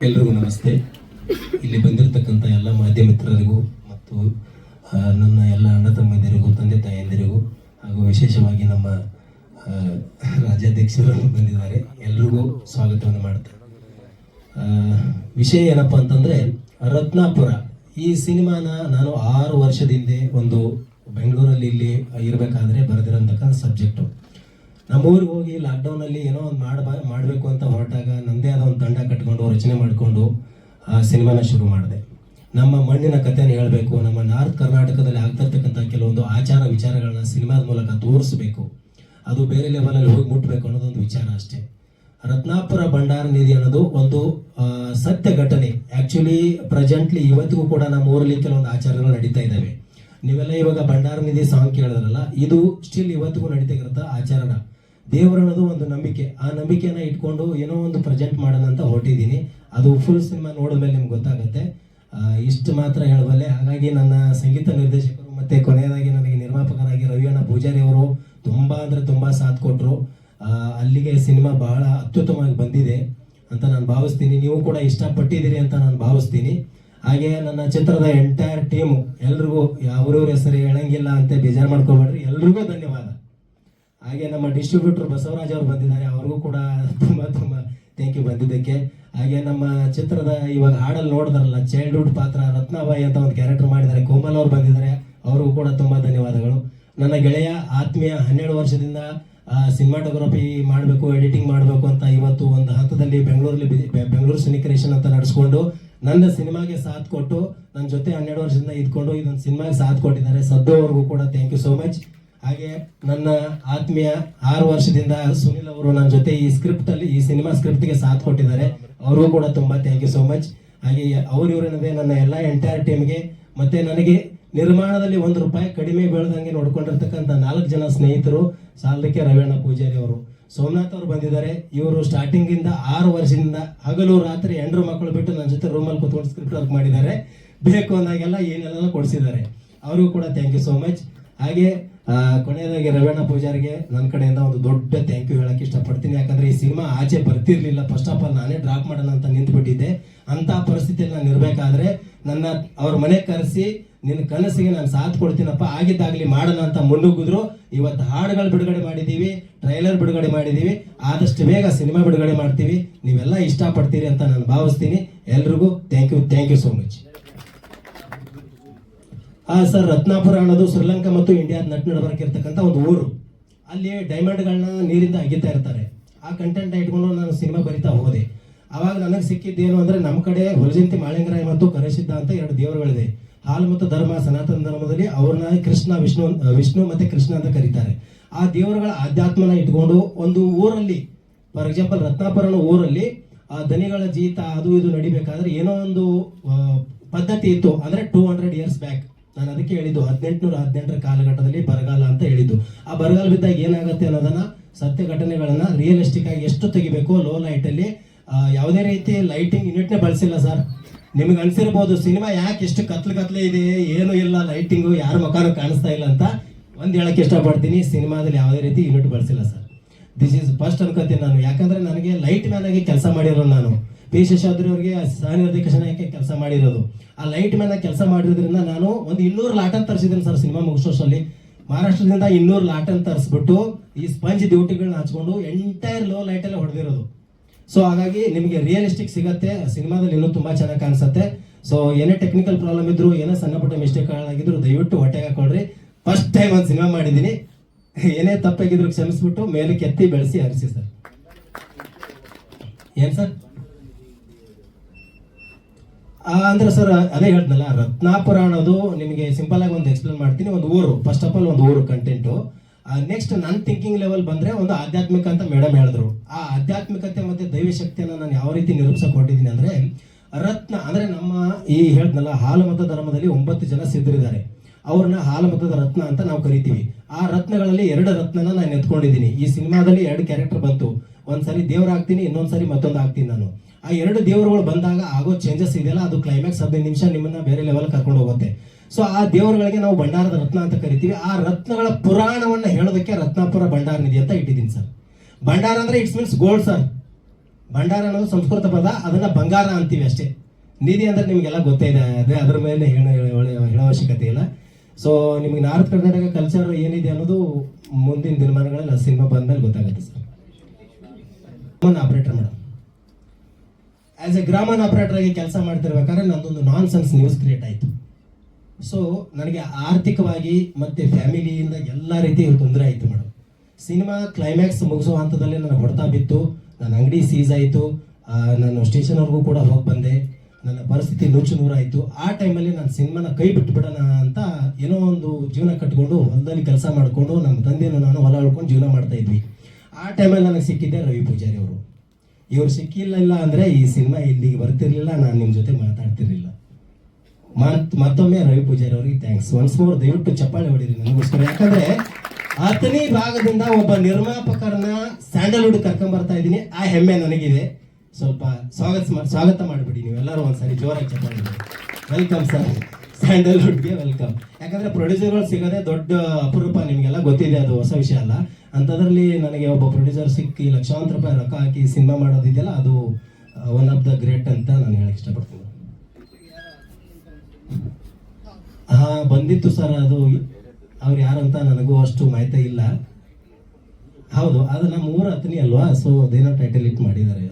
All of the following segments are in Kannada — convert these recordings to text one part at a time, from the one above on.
ಎಲ್ರಿಗೂ ನಮಸ್ತೆ. ಇಲ್ಲಿ ಬಂದಿರತಕ್ಕಂಥ ಎಲ್ಲ ಮಾಧ್ಯಮ ಮಿತ್ರರಿಗೂ ಮತ್ತು ನನ್ನ ಎಲ್ಲ ಅಣ್ಣ ತಮ್ಮಂದಿರಿಗೂ, ತಂದೆ ತಾಯಂದಿರಿಗೂ ಹಾಗೂ ವಿಶೇಷವಾಗಿ ನಮ್ಮ ರಾಜ್ಯಾಧ್ಯಕ್ಷರು ಬಂದಿದ್ದಾರೆ, ಎಲ್ರಿಗೂ ಸ್ವಾಗತವನ್ನು ಮಾಡ್ತಾರೆ. ವಿಷಯ ಏನಪ್ಪ ಅಂತಂದರೆ, ರತ್ನಾಪುರ ಈ ಸಿನಿಮಾನ ನಾನು 6 ವರ್ಷದಿಂದ ಒಂದು ಬೆಂಗಳೂರಲ್ಲಿ ಇಲ್ಲಿ ಇರಬೇಕಾದ್ರೆ ಬರೆದಿರೋಂತಕ್ಕಂಥ ಸಬ್ಜೆಕ್ಟು. ನಮ್ಮೂರಿಗೆ ಹೋಗಿ ಲಾಕ್ಡೌನಲ್ಲಿ ಏನೋ ಒಂದು ಮಾಡಬೇಕು ಅಂತ ಹೊರಟಾಗ ನಮ್ಮದೇ ಆದ ಒಂದು ತಂಡ ಕಟ್ಕೊಂಡು ರಚನೆ ಮಾಡಿಕೊಂಡು ಆ ಸಿನಿಮಾನ ಶುರು ಮಾಡಿದೆ. ನಮ್ಮ ಮಣ್ಣಿನ ಕಥೆನ ಹೇಳಬೇಕು, ನಮ್ಮ ನಾರ್ತ್ ಕರ್ನಾಟಕದಲ್ಲಿ ಆಗ್ತಿರ್ತಕ್ಕಂಥ ಕೆಲವೊಂದು ಆಚಾರ ವಿಚಾರಗಳನ್ನ ಸಿನಿಮಾದ ಮೂಲಕ ತೋರಿಸ್ಬೇಕು, ಅದು ಬೇರೆ ಲೆವೆಲಲ್ಲಿ ಹೋಗಿ ಮುಟ್ಟಬೇಕು ಅನ್ನೋದೊಂದು ವಿಚಾರ ಅಷ್ಟೇ. ರತ್ನಾಪುರ ಭಂಡಾರ ನಿಧಿ ಅನ್ನೋದು ಒಂದು ಸತ್ಯ ಘಟನೆ. ಆ್ಯಕ್ಚುಲಿ ಪ್ರೆಸೆಂಟ್ಲಿ ಇವತ್ತಿಗೂ ಕೂಡ ನಮ್ಮ ಊರಲ್ಲಿ ಕೆಲವೊಂದು ಆಚಾರಗಳು ನಡೀತಾ ಇದ್ದಾವೆ. ನೀವೆಲ್ಲ ಇವಾಗ ಭಂಡಾರ ನಿಧಿ ಸಾಂಗ್ ಕೇಳಿದ್ರಲ್ಲ, ಇದು ಸ್ಟಿಲ್ ಇವತ್ತಿಗೂ ನಡೀತಾ ಇರುತ್ತೆ ಆಚರಣ. ದೇವರು ಅನ್ನೋದು ಒಂದು ನಂಬಿಕೆ, ಆ ನಂಬಿಕೆನ ಇಟ್ಕೊಂಡು ಏನೋ ಒಂದು ಪ್ರೆಸೆಂಟ್ ಮಾಡೋಣ ಅಂತ ಹೊರಟಿದ್ದೀನಿ. ಅದು ಫುಲ್ ಸಿನಿಮಾ ನೋಡಿದ ಮೇಲೆ ನಿಮ್ಗೆ ಗೊತ್ತಾಗುತ್ತೆ. ಇಷ್ಟು ಮಾತ್ರ ಹೇಳಬಲ್ಲೆ. ಹಾಗಾಗಿ ನನ್ನ ಸಂಗೀತ ನಿರ್ದೇಶಕರು ಮತ್ತು ಕೊನೆಯದಾಗಿ ನನಗೆ ನಿರ್ಮಾಪಕರಾಗಿ ರವಿಯಣ್ಣ ಪೂಜಾರಿ ಅವರು ತುಂಬ ಅಂದರೆ ತುಂಬ ಸಾಥ್ ಕೊಟ್ಟರು. ಅಲ್ಲಿಗೆ ಸಿನಿಮಾ ಬಹಳ ಅತ್ಯುತ್ತಮವಾಗಿ ಬಂದಿದೆ ಅಂತ ನಾನು ಭಾವಿಸ್ತೀನಿ. ನೀವು ಕೂಡ ಇಷ್ಟಪಟ್ಟಿದ್ದೀರಿ ಅಂತ ನಾನು ಭಾವಿಸ್ತೀನಿ. ಹಾಗೆ ನನ್ನ ಚಿತ್ರದ ಎಂಟೈರ್ ಟೀಮು ಎಲ್ರಿಗೂ ಅವ್ರವ್ರ ಹೆಸರು ಹೇಳಂಗಿಲ್ಲ ಅಂತ ಬೇಜಾರು ಮಾಡ್ಕೋಬೇಡ್ರಿ, ಎಲ್ರಿಗೂ ಧನ್ಯವಾದ. ಹಾಗೆ ನಮ್ಮ ಡಿಸ್ಟ್ರಿಬ್ಯೂಟರ್ ಬಸವರಾಜ್ ಅವರು ಬಂದಿದ್ದಾರೆ, ಅವ್ರಿಗೂ ಕೂಡ ತುಂಬ ತುಂಬ ಥ್ಯಾಂಕ್ ಯು ಬಂದಿದ್ದಕ್ಕೆ. ಹಾಗೆ ನಮ್ಮ ಚಿತ್ರದ ಇವಾಗ ಹಾಡಲ್ಲಿ ನೋಡಿದ್ರಲ್ಲ, ಚೈಲ್ಡ್ಹುಡ್ ಪಾತ್ರ ರತ್ನಾಬಾಯಿ ಅಂತ ಒಂದು ಕ್ಯಾರೆಕ್ಟರ್ ಮಾಡಿದ್ದಾರೆ, ಕೋಮಲ್ ಅವರು ಬಂದಿದ್ದಾರೆ, ಅವ್ರಿಗೂ ಕೂಡ ತುಂಬ ಧನ್ಯವಾದಗಳು. ನನ್ನ ಗೆಳೆಯ ಆತ್ಮೀಯ 12 ವರ್ಷದಿಂದ ಸಿನಿಮಾಟೋಗ್ರಫಿ ಮಾಡಬೇಕು, ಎಡಿಟಿಂಗ್ ಮಾಡಬೇಕು ಅಂತ ಇವತ್ತು ಒಂದು ಹಂತದಲ್ಲಿ ಬೆಂಗಳೂರು ಸಿನಿ ಕ್ರಿಯೇಷನ್ ಅಂತ ನಡೆಸ್ಕೊಂಡು ನನ್ನ ಸಿನಿಮಾಗೆ ಸಾಥ್ ಕೊಟ್ಟು ನನ್ನ ಜೊತೆ 12 ವರ್ಷದಿಂದ ಇದ್ಕೊಂಡು ಇದೊಂದು ಸಿನಿಮಾಗೆ ಸಾಥ್ ಕೊಟ್ಟಿದ್ದಾರೆ. ಸದ್ದು ಅವ್ರಿಗೂ ಕೂಡ ಥ್ಯಾಂಕ್ ಯು ಸೋ ಮಚ್. ಹಾಗೆ ನನ್ನ ಆತ್ಮೀಯ 6 ವರ್ಷದಿಂದ ಸುನಿಲ್ ಅವರು ನನ್ನ ಜೊತೆ ಈ ಸಿನಿಮಾ ಸ್ಕ್ರಿಪ್ಟ್ಗೆ ಸಾಥ್ ಕೊಟ್ಟಿದ್ದಾರೆ, ಅವ್ರಿಗೂ ಕೂಡ ತುಂಬ ಥ್ಯಾಂಕ್ ಯು ಸೋ ಮಚ್. ಹಾಗೆ ಇವರೇನದೆ ನನ್ನ ಎಲ್ಲ ಎಂಟೈರ್ ಟೀಮ್ಗೆ ಮತ್ತೆ ನನಗೆ ನಿರ್ಮಾಣದಲ್ಲಿ ₹1 ಕಡಿಮೆ ಬೀಳದಂಗೆ ನೋಡ್ಕೊಂಡಿರ್ತಕ್ಕಂಥ 4 ಜನ ಸ್ನೇಹಿತರು, ಸಾಲದಕ್ಕೆ ರವಿಯಣ್ಣ ಪೂಜಾರಿ ಅವರು, ಸೋಮನಾಥ್ ಅವರು ಬಂದಿದ್ದಾರೆ. ಇವರು ಸ್ಟಾರ್ಟಿಂಗ್ ಇಂದ 6 ವರ್ಷದಿಂದ ಹಗಲು ರಾತ್ರಿ 2 ಮಕ್ಕಳು ಬಿಟ್ಟು ನನ್ನ ಜೊತೆ ರೂಮಲ್ಲಿ ಕೂತ್ಕೊಂಡು ಸ್ಕ್ರಿಪ್ಟ್ ವರ್ಕ್ ಮಾಡಿದ್ದಾರೆ. ಬೇಕು ಅಂದಾಗೆಲ್ಲ ಏನೆಲ್ಲ ಕೊಡಿಸಿದ್ದಾರೆ, ಅವ್ರಿಗೂ ಕೂಡ ಥ್ಯಾಂಕ್ ಯು ಸೋ ಮಚ್. ಹಾಗೆ ಕೊನೆಯದಾಗಿ ರವಿಯಣ್ಣ ಪೂಜಾರಿಗೆ ನನ್ನ ಕಡೆಯಿಂದ ಒಂದು ದೊಡ್ಡ ಥ್ಯಾಂಕ್ ಯು ಹೇಳಕ್ಕೆ ಇಷ್ಟಪಡ್ತೀನಿ. ಯಾಕಂದ್ರೆ ಈ ಸಿನಿಮಾ ಆಚೆ ಬರ್ತಿರ್ಲಿಲ್ಲ. ಫಸ್ಟ್ ಆಫ್ ಆಲ್ ನಾನೇ ಡ್ರಾಪ್ ಮಾಡೋಣ ಅಂತ ನಿಂತುಬಿಟ್ಟಿದ್ದೆ. ಅಂತ ಪರಿಸ್ಥಿತಿಯಲ್ಲಿ ನಾನು ಇರಬೇಕಾದ್ರೆ ನನ್ನ ಅವ್ರ ಮನೆ ಕರೆಸಿ, ನಿನ್ನ ಕನಸಿಗೆ ನಾನು ಸಾಥ್ ಕೊಡ್ತೀನಪ್ಪ, ಆಗಿದ್ದಾಗಲಿ ಮಾಡೋಣ ಅಂತ ಮುನ್ನುಗ್ಗಿದ್ರು. ಇವತ್ತು ಹಾಡುಗಳು ಬಿಡುಗಡೆ ಮಾಡಿದ್ದೀವಿ, ಟ್ರೈಲರ್ ಬಿಡುಗಡೆ ಮಾಡಿದ್ದೀವಿ, ಆದಷ್ಟು ಬೇಗ ಸಿನಿಮಾ ಬಿಡುಗಡೆ ಮಾಡ್ತೀವಿ. ನೀವೆಲ್ಲ ಇಷ್ಟಪಡ್ತೀರಿ ಅಂತ ನಾನು ಭಾವಿಸ್ತೀನಿ. ಎಲ್ರಿಗೂ thank you so much. Sir, Ratnapura ಅನ್ನೋದು ಶ್ರೀಲಂಕಾ ಮತ್ತು ಇಂಡಿಯಾದ ನಡುಬರಕ್ಕೆ ಇರ್ತಕ್ಕಂಥ ಒಂದು ಊರು. ಅಲ್ಲಿ ಡೈಮಂಡ್ಗಳನ್ನ ನೀರಿಂದ ಅಗಿತಾ ಇರ್ತಾರೆ. ಆ ಕಂಟೆಂಟ್ ಇಟ್ಕೊಂಡು ನಾನು ಸಿನಿಮಾ ಬರಿತಾ ಹೋದೆ. ಆವಾಗ ನನಗೆ ಸಿಕ್ಕಿದ್ದೇನು ಅಂದರೆ, ನಮ್ಮ ಕಡೆ ಹೊಲಜಂತಿ ಮಾಳಿಂಗರಾಯ ಮತ್ತು ಕರಸಿದ್ಧ ಅಂತ 2 ದೇವರುಗಳಿದೆ. ಹಾಲು ಮತ್ತು ಧರ್ಮ, ಸನಾತನ ಧರ್ಮದಲ್ಲಿ ಅವ್ರನ್ನ ವಿಷ್ಣು ಮತ್ತೆ ಕೃಷ್ಣ ಅಂತ ಕರೀತಾರೆ. ಆ ದೇವರುಗಳ ಆಧ್ಯಾತ್ಮನ ಇಟ್ಕೊಂಡು ಒಂದು ಊರಲ್ಲಿ, ಫಾರ್ ಎಕ್ಸಾಂಪಲ್ ರತ್ನಾಪುರ ಊರಲ್ಲಿ ಆ ದನಿಗಳ ಜೀತ ಅದು ಇದು ನಡಿಬೇಕಾದ್ರೆ ಏನೋ ಒಂದು ಪದ್ಧತಿ ಇತ್ತು. ಅಂದ್ರೆ 200 years ಬ್ಯಾಕ್ ನಾನು ಅದಕ್ಕೆ ಹೇಳಿದ್ದು 1818 ಕಾಲಘಟ್ಟದಲ್ಲಿ ಬರಗಾಲ ಅಂತ ಹೇಳಿದ್ದು. ಆ ಬರಗಾಲ ಬಿದ್ದಾಗ ಏನಾಗುತ್ತೆ ಅನ್ನೋದನ್ನ, ಸತ್ಯ ಘಟನೆಗಳನ್ನ ರಿಯಲಿಸ್ಟಿಕ್ ಆಗಿ ಎಷ್ಟು ತೆಗಿಬೇಕು. ಲೋ ಲೈಟ್ ಅಲ್ಲಿ ಯಾವುದೇ ರೀತಿ ಲೈಟಿಂಗ್ ಯೂನಿಟ್ನೇ ಬಳಸಿಲ್ಲ ಸರ್. ನಿಮ್ಗೆ ಅನ್ಸಿರ್ಬೋದು ಸಿನಿಮಾ ಯಾಕೆ ಎಷ್ಟು ಕತ್ಲೆ ಇದೆ, ಏನು ಇಲ್ಲ, ಲೈಟಿಂಗು ಯಾರ ಮುಖಾನು ಕಾಣಿಸ್ತಾ ಇಲ್ಲ ಅಂತ. ಒಂದು ಹೇಳಕ್ಕೆ ಇಷ್ಟಪಡ್ತೀನಿ, ಸಿನಿಮಾದಲ್ಲಿ ಯಾವುದೇ ರೀತಿ ಯೂನಿಟ್ ಬಳಸಿಲ್ಲ ಸರ್. ದಿಸ್ ಈಸ್ ಫಸ್ಟ್ ಅನ್ಕೋತೀನಿ ನಾನು. ಯಾಕಂದ್ರೆ ನನಗೆ ಲೈಟ್ ಮ್ಯಾನ್ ಆಗಿ ಕೆಲಸ ಮಾಡಿರೋದು ನಾನು. ಪಿ ಶೇಷಾದ್ರಿ ಅವರಿಗೆ ಸಹ ನಿರ್ದೇಶನಕ್ಕೆ ಕೆಲಸ ಮಾಡಿರೋದು. ಆ ಲೈಟ್ ಮ್ಯಾನ್ ಆಗಿ ಕೆಲಸ ಮಾಡಿರೋದ್ರಿಂದ ನಾನು ಒಂದು 200 ಲಾಟನ್ ತರಿಸಿದ್ದೀನಿ ಸರ್. ಸಿನಿಮಾ ಮುಗಿಸೋಷ್ಟರಲ್ಲಿ ಮಹಾರಾಷ್ಟ್ರದಿಂದ 200 ಲಾಟನ್ ತರಿಸ್ಬಿಟ್ಟು ಈ ಸ್ಪಂಜ್ ಡ್ಯೂಟಿಗಳನ್ನ ಹಚ್ಕೊಂಡು ಎಂಟೈರ್ ಲೋ ಲೈಟಲ್ಲೇ ಹೊಡೆದಿರೋದು. ಸೊ ಹಾಗಾಗಿ ನಿಮಗೆ ರಿಯಲಿಸ್ಟಿಕ್ ಸಿಗುತ್ತೆ. ಸಿನಿಮಾದಲ್ಲಿ ಇನ್ನೂ ತುಂಬಾ ಚೆನ್ನಾಗಿ ಕಾಣಿಸುತ್ತೆ. ಸೊ ಏನೇ ಟೆಕ್ನಿಕಲ್ ಪ್ರಾಬ್ಲಮ್ ಇದ್ರು, ಏನೇ ಸಣ್ಣ ಪುಟ್ಟ ಮಿಸ್ಟೇಕ್ಗಳಾಗಿದ್ರು ದಯವಿಟ್ಟು ಹೊಟ್ಟೆಗೆ ಹಾಕೊಳ್ರಿ. ಫಸ್ಟ್ ಟೈಮ್ ಒಂದು ಸಿನಿಮಾ ಮಾಡಿದ್ದೀನಿ, ಏನೇ ತಪ್ಪಾಗಿದ್ರು ಕ್ಷಮಿಸ್ಬಿಟ್ಟು ಮೇಲೆ ಕೆತ್ತಿ ಬೆಳೆಸಿ ಹರಿಸಿ ಸರ್. ಏನ್ ಸರ್ ಅಂದ್ರೆ ಸರ್ ಅದೇ ಹೇಳ್ತನಲ್ಲ, ರತ್ನಾಪುರ ಅನ್ನೋದು ನಿಮಗೆ ಸಿಂಪಲ್ ಆಗಿ ಒಂದು ಎಕ್ಸ್ಪ್ಲೇನ್ ಮಾಡ್ತೀನಿ. ಒಂದು ಊರು, ಫಸ್ಟ್ ಆಫ್ ಆಲ್ ಒಂದು ಊರು ಕಂಟೆಂಟು. ನೆಕ್ಸ್ಟ್ ನನ್ನ ಥಿಂಕಿಂಗ್ ಲೆವೆಲ್ ಬಂದ್ರೆ ಒಂದು ಆಧ್ಯಾತ್ಮಿಕ ಅಂತ ಮೇಡಮ್ ಹೇಳಿದ್ರು. ಆ ಆಧ್ಯಾತ್ಮಿಕತೆ ಮತ್ತೆ ದೈವ ಶಕ್ತಿಯನ್ನು ನಾನು ಯಾವ ರೀತಿ ನಿರೂಪಿಸಕ್ಕೆ ಹೊರಟಿದ್ದೀನಿ ಅಂದ್ರೆ, ರತ್ನ ಅಂದ್ರೆ ನಮ್ಮ ಈ ಹೇಳ್ತನಲ್ಲ ಹಾಲು ಮತ ಧರ್ಮದಲ್ಲಿ 9 ಜನ ಸಿದ್ಧರಿದ್ದಾರೆ. ಅವ್ರನ್ನ ಹಾಲು ಮತದ ರತ್ನ ಅಂತ ನಾವು ಕರಿತೀವಿ. ಆ ರತ್ನಗಳಲ್ಲಿ 2 ರತ್ನನ ನಾನು ಎತ್ಕೊಂಡಿದ್ದೀನಿ. ಈ ಸಿನಿಮಾದಲ್ಲಿ 2 ಕ್ಯಾರೆಕ್ಟರ್ ಬಂತು. ಒಂದ್ಸರಿ ದೇವರಾಗ್ತೀನಿ, ಇನ್ನೊಂದ್ಸರಿ ಮತ್ತೊಂದು ಆಗ್ತೀನಿ ನಾನು. ಆ 2 ದೇವರುಗಳು ಬಂದಾಗ ಆಗೋ ಚೇಂಜಸ್ ಇದೆಯಲ್ಲ, ಅದು ಕ್ಲೈಮ್ಯಾಕ್ಸ್ 15 ನಿಮಿಷ ನಿಮ್ಮನ್ನ ಬೇರೆ ಲೆವೆಲ್ ಕರ್ಕೊಂಡು ಹೋಗುತ್ತೆ. ಸೊ ಆ ದೇವರುಗಳಿಗೆ ನಾವು ಭಂಡಾರದ ರತ್ನ ಅಂತ ಕರಿತೀವಿ. ಆ ರತ್ನಗಳ ಪುರಾಣವನ್ನ ಹೇಳೋದಕ್ಕೆ ರತ್ನಾಪುರ ಭಂಡಾರ ನಿಧಿ ಅಂತ ಇಟ್ಟಿದ್ದೀನಿ ಸರ್. ಭಂಡಾರ ಅಂದ್ರೆ ಇಟ್ಸ್ ಮೀನ್ಸ್ ಗೋಲ್ಡ್ ಸರ್. ಭಂಡಾರ ಅನ್ನೋದು ಸಂಸ್ಕೃತ ಪದ, ಅದನ್ನ ಬಂಗಾರ ಅಂತೀವಿ ಅಷ್ಟೇ. ನಿಧಿ ಅಂದ್ರೆ ನಿಮಗೆಲ್ಲ ಗೊತ್ತೇ ಇದೆ, ಅದೇ ಅದ್ರ ಮೇಲೆ ಹೇಳೋ ಅವಶ್ಯಕತೆ ಇಲ್ಲ. ಸೊ ನಿಮಗೆ ನಾರ್ತ್ ಕರ್ನಾಟಕ ಕಲ್ಚರ್ ಏನಿದೆ ಅನ್ನೋದು ಮುಂದಿನ ದಿನಮಾನಗಳಲ್ಲಿ ಸಿನಿಮಾ ಬಂದ್ಮೇಲೆ ಗೊತ್ತಾಗುತ್ತೆ ಸರ್. ಗ್ರಾಮನ್ ಆಪರೇಟರ್ ಮೇಡಮ್, ಆಸ್ ಎ ಗ್ರಾಮನ್ ಆಪರೇಟರ್ ಆಗಿ ಕೆಲಸ ಮಾಡ್ತಿರ್ಬೇಕಾದ್ರೆ ನಂದೊಂದು ನಾನ್ ಸೆನ್ಸ್ ನ್ಯೂಸ್ ಕ್ರಿಯೇಟ್ ಆಯಿತು. ಸೊ ನನಗೆ ಆರ್ಥಿಕವಾಗಿ ಮತ್ತೆ ಫ್ಯಾಮಿಲಿಯಿಂದ ಎಲ್ಲ ರೀತಿ ತೊಂದರೆ ಆಯಿತು ಮೇಡಮ್. ಸಿನಿಮಾ ಕ್ಲೈಮ್ಯಾಕ್ಸ್ ಮುಗಿಸೋ ಹಂತದಲ್ಲಿ ನನಗೆ ಹೊಡೆತ ಬಿತ್ತು, ನನ್ನ ಅಂಗಡಿ ಸೀಸ್ ಆಯಿತು, ನಾನು ಸ್ಟೇಷನ್ವರೆಗೂ ಕೂಡ ಹೋಗಿ ಬಂದೆ, ನನ್ನ ಪರಿಸ್ಥಿತಿ ನುಚ್ಚು ನೂರಾಯಿತು. ಆ ಟೈಮಲ್ಲಿ ನಾನು ಸಿನಿಮಾನ ಕೈ ಬಿಟ್ಬಿಡೋಣ ಅಂತ ಏನೋ ಒಂದು ಜೀವನ ಕಟ್ಕೊಂಡು ಹೊಲದಲ್ಲಿ ಕೆಲಸ ಮಾಡಿಕೊಂಡು ನಮ್ಮ ತಂದೆಯನ್ನು ನಾನು ಹೊಲ ಉಳ್ಕೊಂಡು ಜೀವನ ಮಾಡ್ತಾ ಇದ್ವಿ. ಆ ಟೈಮಲ್ಲಿ ನನಗೆ ಸಿಕ್ಕಿದ್ದೆ ರವಿ ಪೂಜಾರಿ ಅವರು. ಇವರು ಸಿಕ್ಕಿಲ್ಲ ಅಂದರೆ ಈ ಸಿನಿಮಾ ಇಲ್ಲಿಗೆ ಬರ್ತಿರ್ಲಿಲ್ಲ, ನಾನು ನಿಮ್ಮ ಜೊತೆ ಮಾತಾಡ್ತಿರ್ಲಿಲ್ಲ. ಮತ್ತೊಮ್ಮೆ ರವಿ ಪೂಜಾರಿ ಅವರಿಗೆ ಥ್ಯಾಂಕ್ಸ್. ಒನ್ಸ್ ಮೋರ್ ದಯವಿಟ್ಟು ಚಪ್ಪಾಳೆ ಹೊಡೀರಿ ನನಗೋಸ್ಕರ. ಯಾಕಂದ್ರೆ ಆತನಿ ಭಾಗದಿಂದ ಒಬ್ಬ ನಿರ್ಮಾಪಕರನ್ನ ಸ್ಯಾಂಡಲ್ವುಡ್ ಕರ್ಕೊಂಡ್ಬರ್ತಾ ಇದ್ದೀನಿ, ಆ ಹೆಮ್ಮೆ ನನಗಿದೆ. ಸ್ವಲ್ಪ ಸ್ವಾಗತ ಮಾಡಿಬಿಡಿ ನೀವೆಲ್ಲರೂ ಒಂದ್ಸರಿ ಜೋರಾಗಿ ಚಪ್ಪಾಳೆ. ವೆಲ್ಕಮ್ ಸರ್, ಸ್ಯಾಂಡಲ್ವುಡ್ಗೆ ವೆಲ್ಕಮ್. ಯಾಕಂದ್ರೆ ಪ್ರೊಡ್ಯೂಸರ್ಗಳು ಸಿಗೋದೇ ದೊಡ್ಡ ಅಪರೂಪ, ನಿಮಗೆಲ್ಲ ಗೊತ್ತಿದೆ, ಅದು ಹೊಸ ವಿಷಯ ಅಲ್ಲ. ಅಂಥದ್ರಲ್ಲಿ ನನಗೆ ಒಬ್ಬ ಪ್ರೊಡ್ಯೂಸರ್ ಸಿಕ್ಕಿ ಲಕ್ಷಾಂತರ ರೂಪಾಯಿ ರೊಕ್ಕ ಹಾಕಿ ಸಿನಿಮಾ ಮಾಡೋದಿದೆಯಲ್ಲ, ಅದು ಒನ್ ಆಫ್ ದ ಗ್ರೇಟ್ ಅಂತ ನಾನು ಹೇಳಕ್ ಇಷ್ಟಪಡ್ತೀನಿ. ಬಂದಿತ್ತು ಸರ್, ಅದು ಅವ್ರು ಯಾರಂತ ನನಗೂ ಅಷ್ಟು ಮಾಹಿತಿ ಇಲ್ಲ. ಹೌದು, ಅದು ನಮ್ಮ ಊರ ಹತ್ತನಿ ಅಲ್ವಾ, ಸೊ ಅದೇನೋ ಟೈಟಲ್ ಇಟ್ ಮಾಡಿದ್ದಾರೆ.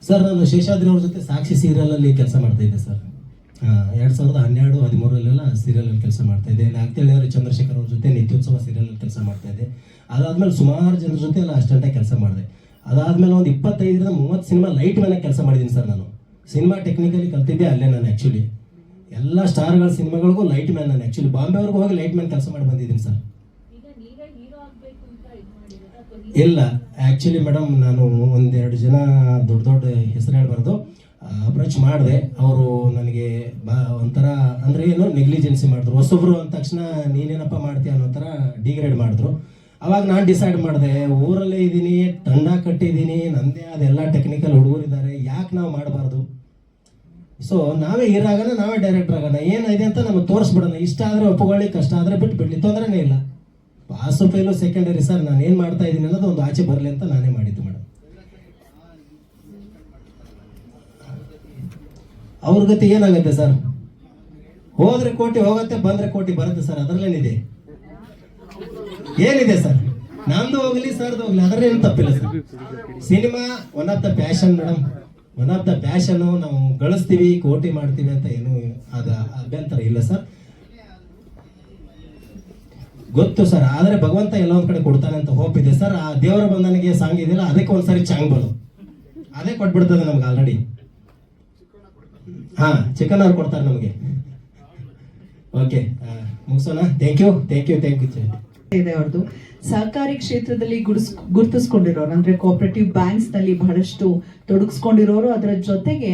ಸರ್ ನಾನು ಶೇಷಾದ್ರಿ ಅವ್ರ ಜೊತೆ ಸಾಕ್ಷಿ ಸೀರಿಯಲಲ್ಲಿ ಕೆಲಸ ಮಾಡ್ತಾ ಇದ್ದೆ ಸರ್. 2012-13 ಸೀರಿಯಲಲ್ಲಿ ಕೆಲಸ ಮಾಡ್ತಾ ಇದ್ದೆ. ನಾಗ್ತಿಹಳ್ಳಿ ಚಂದ್ರಶೇಖರ್ ಅವ್ರ ಜೊತೆ ನಿತ್ಯೋತ್ಸವ ಸೀರಿಯಲಲ್ಲಿ ಕೆಲಸ ಮಾಡ್ತಾ ಇದ್ದೆ. ಅದಾದ್ಮೇಲೆ ಸುಮಾರು ಜನರ ಜೊತೆ ಎಲ್ಲ ಅಷ್ಟಂಟಾಗಿ ಕೆಲಸ ಮಾಡಿದೆ. ಅದಾದ್ಮೇಲೆ ಒಂದು 25-30 ಸಿನಿಮಾ ಲೈಟ್ ಮೇಲೆ ಕೆಲಸ ಮಾಡಿದ್ದೀನಿ ಸರ್. ನಾನು ಸಿನಿಮಾ ಟೆಕ್ನಿಕಲಿ ಕಲ್ತಿದ್ದೆ ಅಲ್ಲೇ. ನಾನು ಆ್ಯಕ್ಚುಲಿ ಎಲ್ಲ ಸ್ಟಾರ್ಗಳ ಸಿನಿಮಾಗಳಿಗೂ ಲೈಟ್ ಮ್ಯಾನ್. ನಾನು ಆ್ಯಕ್ಚುಲಿ ಬಾಂಬೆವರೆಗೂ ಹೋಗಿ ಲೈಟ್ ಮ್ಯಾನ್ ಕೆಲಸ ಮಾಡಿ ಬಂದಿದ್ದೀನಿ ಸರ್. ಇಲ್ಲ ಆ್ಯಕ್ಚುಲಿ ಮೇಡಮ್, ನಾನು ಒಂದೆರಡು ಜನ ದೊಡ್ಡ ಹೆಸರು ಹೇಳ್ಬಾರ್ದು ಅಪ್ರೋಚ್ ಮಾಡಿದೆ. ಅವರು ನನಗೆ ಒಂಥರ ಅಂದರೆ ಏನು ನೆಗ್ಲಿಜೆನ್ಸಿ ಮಾಡಿದ್ರು. ಹೊಸಬ್ರು ಅಂದ ತಕ್ಷಣ ನೀನೇನಪ್ಪ ಮಾಡ್ತೀಯ ಅನ್ನೋ ಥರ ಡಿಗ್ರೇಡ್ ಮಾಡಿದ್ರು. ಅವಾಗ ನಾನು ಡಿಸೈಡ್ ಮಾಡಿದೆ, ಊರಲ್ಲೇ ಇದ್ದೀನಿ, ತಂಡ ಕಟ್ಟಿದ್ದೀನಿ, ನಂದೇ ಅದೆಲ್ಲ ಟೆಕ್ನಿಕಲ್ ಹುಡುಗರಿದ್ದಾರೆ, ಯಾಕೆ ನಾವು ಮಾಡಬಾರ್ದು. ಸೊ ನಾವೇ ಹೀರೋ ಆಗೋಣ, ನಾವೇ ಡೈರೆಕ್ಟರ್ ಆಗೋಣ, ಏನಿದೆ ಅಂತ ನಮಗೆ ತೋರಿಸ್ಬಿಡೋಣ. ಇಷ್ಟ ಆದರೆ ಒಪ್ಪುಕೊಳ್ಳಿ, ಕಷ್ಟ ಆದರೆ ಬಿಟ್ಟು ಬಿಡಲಿ, ತೊಂದರೆನೇ ಇಲ್ಲ. Pass fail secondary sir. ನಾನು ಏನು ಮಾಡ್ತಾ ಇದ್ದೀನಿ ಅನ್ನೋದು ಒಂದು ಆಚೆ ಬರಲಿ ಅಂತ ನಾನೇ ಮಾಡಿದ್ದು ಮೇಡಮ್. ಅವ್ರ ಗತಿ ಏನಾಗುತ್ತೆ ಸರ್? ಹೋದ್ರೆ ಕೋಟಿ ಹೋಗುತ್ತೆ, ಬಂದ್ರೆ ಕೋಟಿ ಬರುತ್ತೆ ಸರ್. ಅದರಲ್ಲೇನಿದೆ, ಏನಿದೆ ಸರ್? ನಂದು ಹೋಗ್ಲಿ ಸರ್ದು ಹೋಗ್ಲಿ, ಅದರಲ್ಲೇನು ತಪ್ಪಿಲ್ಲ sir. Cinema one of the passion madam, one of the passion. ನಾವು ಗಳಿಸ್ತೀವಿ, ಕೋಟಿ ಮಾಡ್ತೀವಿ ಅಂತ ಏನು ಅದ ಅಭ್ಯಂತರ ಇಲ್ಲ ಸರ್, ಗೊತ್ತು ಸರ್. ಆದರೆ ಭಗವಂತ ಎಲ್ಲ ಒಂದ್ ಕಡೆ ಕೊಡ್ತಾನೆ ಅಂತ ಹೋಪ್ ಇದೆ ಸರ್. ಆ ದೇವರ ಬಂಧನಿಗೆ ಸಾಂಗ್ ಇದೆಯಲ್ಲ, ಅದಕ್ಕೆ ಒಂದ್ಸರಿ ಚಾಂಗ್ ಬರು, ಅದೇ ಕೊಟ್ಬಿಡ್ತದೆ ನಮ್ಗೆ ಆಲ್ರೆಡಿ. ಚಿಕನ್ ಅವ್ರು ಕೊಡ್ತಾರೆ ನಮಗೆ. ಓಕೆ, ಮುಗಿಸೋಣ. Thank you. ಇದೆ ಅವ್ರದ್ದು. ಸಹಕಾರಿ ಕ್ಷೇತ್ರದಲ್ಲಿ ಗುರುತಿಸ್ಕೊಂಡಿರೋರು, ಅಂದ್ರೆ ಕೋಆಪರೇಟಿವ್ ಬ್ಯಾಂಕ್ಸ್ ನಲ್ಲಿ ಬಹಳಷ್ಟು ತೊಡಗಿಸ್ಕೊಂಡಿರೋರು. ಅದರ ಜೊತೆಗೆ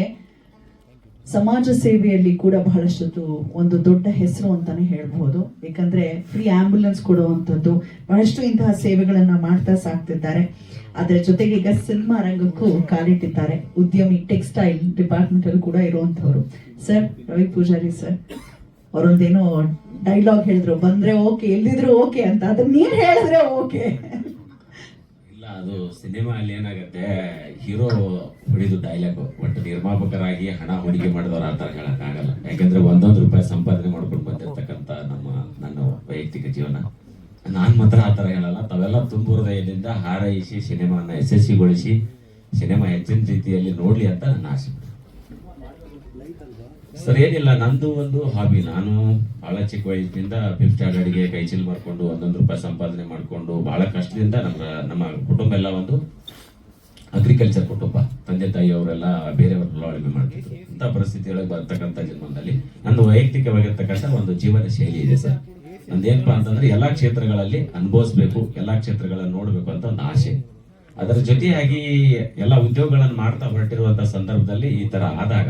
ಸಮಾಜ ಸೇವೆಯಲ್ಲಿ ಕೂಡ ಬಹಳಷ್ಟು ಒಂದು ದೊಡ್ಡ ಹೆಸರು ಅಂತಾನೆ ಹೇಳ್ಬಹುದು. ಯಾಕಂದ್ರೆ ಫ್ರೀ ಆಂಬ್ಯುಲೆನ್ಸ್ ಕೊಡುವಂಥದ್ದು, ಬಹಳಷ್ಟು ಇಂತಹ ಸೇವೆಗಳನ್ನ ಮಾಡ್ತಾ ಸಾಕ್ತಿದ್ದಾರೆ. ಅದರ ಜೊತೆಗೆ ಈಗ ಸಿನಿಮಾ ರಂಗಕ್ಕೂ ಕಾಲಿಟ್ಟಿದ್ದಾರೆ. ಉದ್ಯಮಿ, ಟೆಕ್ಸ್ಟೈಲ್ ಡಿಪಾರ್ಟ್ಮೆಂಟ್ ಅಲ್ಲಿ ಕೂಡ ಇರುವಂತವ್ರು. ಸರ್, ರವಿ ಪೂಜಾರಿ ಸರ್ ಅವರೊಂದೇನೋ ಡೈಲಾಗ್ ಹೇಳಿದ್ರು, ಬಂದ್ರೆ ಓಕೆ, ಎಲ್ಲಿದ್ರು ಓಕೆ ಅಂತ. ಅದನ್ನ ನೀನ್ ಹೇಳಿದ್ರೆ ಓಕೆ. ಇಲ್ಲ, ಅದು ಸಿನಿಮಾ ಅಲ್ಲಿ ಏನಾಗತ್ತೆ, ಹೀರೋ ಹೊಡಿದು ಡೈಲಾಗ್, ಒಟ್ಟು ನಿರ್ಮಾಪಕರಾಗಿ ಹಣ ಹೂಡಿಕೆ ಮಾಡಿದವರು ಆ ತರ ಹೇಳಕ್ಕಾಗಲ್ಲ. ಯಾಕಂದ್ರೆ ಒಂದೊಂದು ರೂಪಾಯಿ ಸಂಪಾದನೆ ಮಾಡ್ಕೊಂಡು ಬಂದಿರ್ತಕ್ಕಂಥ ನನ್ನ ವೈಯಕ್ತಿಕ ಜೀವನ. ನಾನ್ ಮಾತ್ರ ಆ ತರ ಹೇಳಲ್ಲ. ತಾವೆಲ್ಲ ತುಂಬು ಹೃದಯದಿಂದ ಹಾರೈಸಿ ಸಿನಿಮಾನ ಯಶಸ್ವಿಗೊಳಿಸಿ ಸಿನಿಮಾ ಹೆಚ್ಚಿನ ರೀತಿಯಲ್ಲಿ ನೋಡ್ಲಿ ಅಂತ ನನ್ನ ಆಸೆ. ಸರ್ ಏನಿಲ್ಲ, ನಂದು ಒಂದು ಹಾಬಿ. ನಾನು ಬಹಳ ಚಿಕ್ಕ ವಯಸ್ಸಿನಿಂದ 5 ಸ್ಟಾರ್ ಅಡಿಗೆ ಕೈಚೀಲ್ ಮಾಡ್ಕೊಂಡು ಒಂದೊಂದು ರೂಪಾಯಿ ಸಂಪಾದನೆ ಮಾಡ್ಕೊಂಡು ಬಹಳ ಕಷ್ಟದಿಂದ ನಮ್ಮ ಕುಟುಂಬ ಎಲ್ಲ ಒಂದು ಅಗ್ರಿಕಲ್ಚರ್ ಕುಟುಂಬ. ತಂದೆ ತಾಯಿ ಅವರೆಲ್ಲ ಬೇರೆಯವರೆಲ್ಲ ಉಳುಮೆ ಮಾಡ್ತಿದ್ರು. ಇಂಥ ಪರಿಸ್ಥಿತಿಯೊಳಗೆ ಬರ್ತಕ್ಕಂಥ ಜನ್ಮದಲ್ಲಿ ನಂದು ವೈಯಕ್ತಿಕವಾಗಿರ್ತಕ್ಕಂಥ ಒಂದು ಜೀವನ ಶೈಲಿ ಇದೆ ಸರ್. ನಂದೇನಪ್ಪ ಅಂತಂದ್ರೆ ಎಲ್ಲಾ ಕ್ಷೇತ್ರಗಳಲ್ಲಿ ಅನುಭವಿಸ್ಬೇಕು, ಎಲ್ಲಾ ಕ್ಷೇತ್ರಗಳನ್ನು ನೋಡ್ಬೇಕು ಅಂತ ಒಂದು ಆಸೆ. ಅದರ ಜೊತೆಯಾಗಿ ಎಲ್ಲ ಉದ್ಯೋಗಗಳನ್ನು ಮಾಡ್ತಾ ಹೊರಟಿರುವಂತಹ ಸಂದರ್ಭದಲ್ಲಿ ಈ ತರ ಆದಾಗ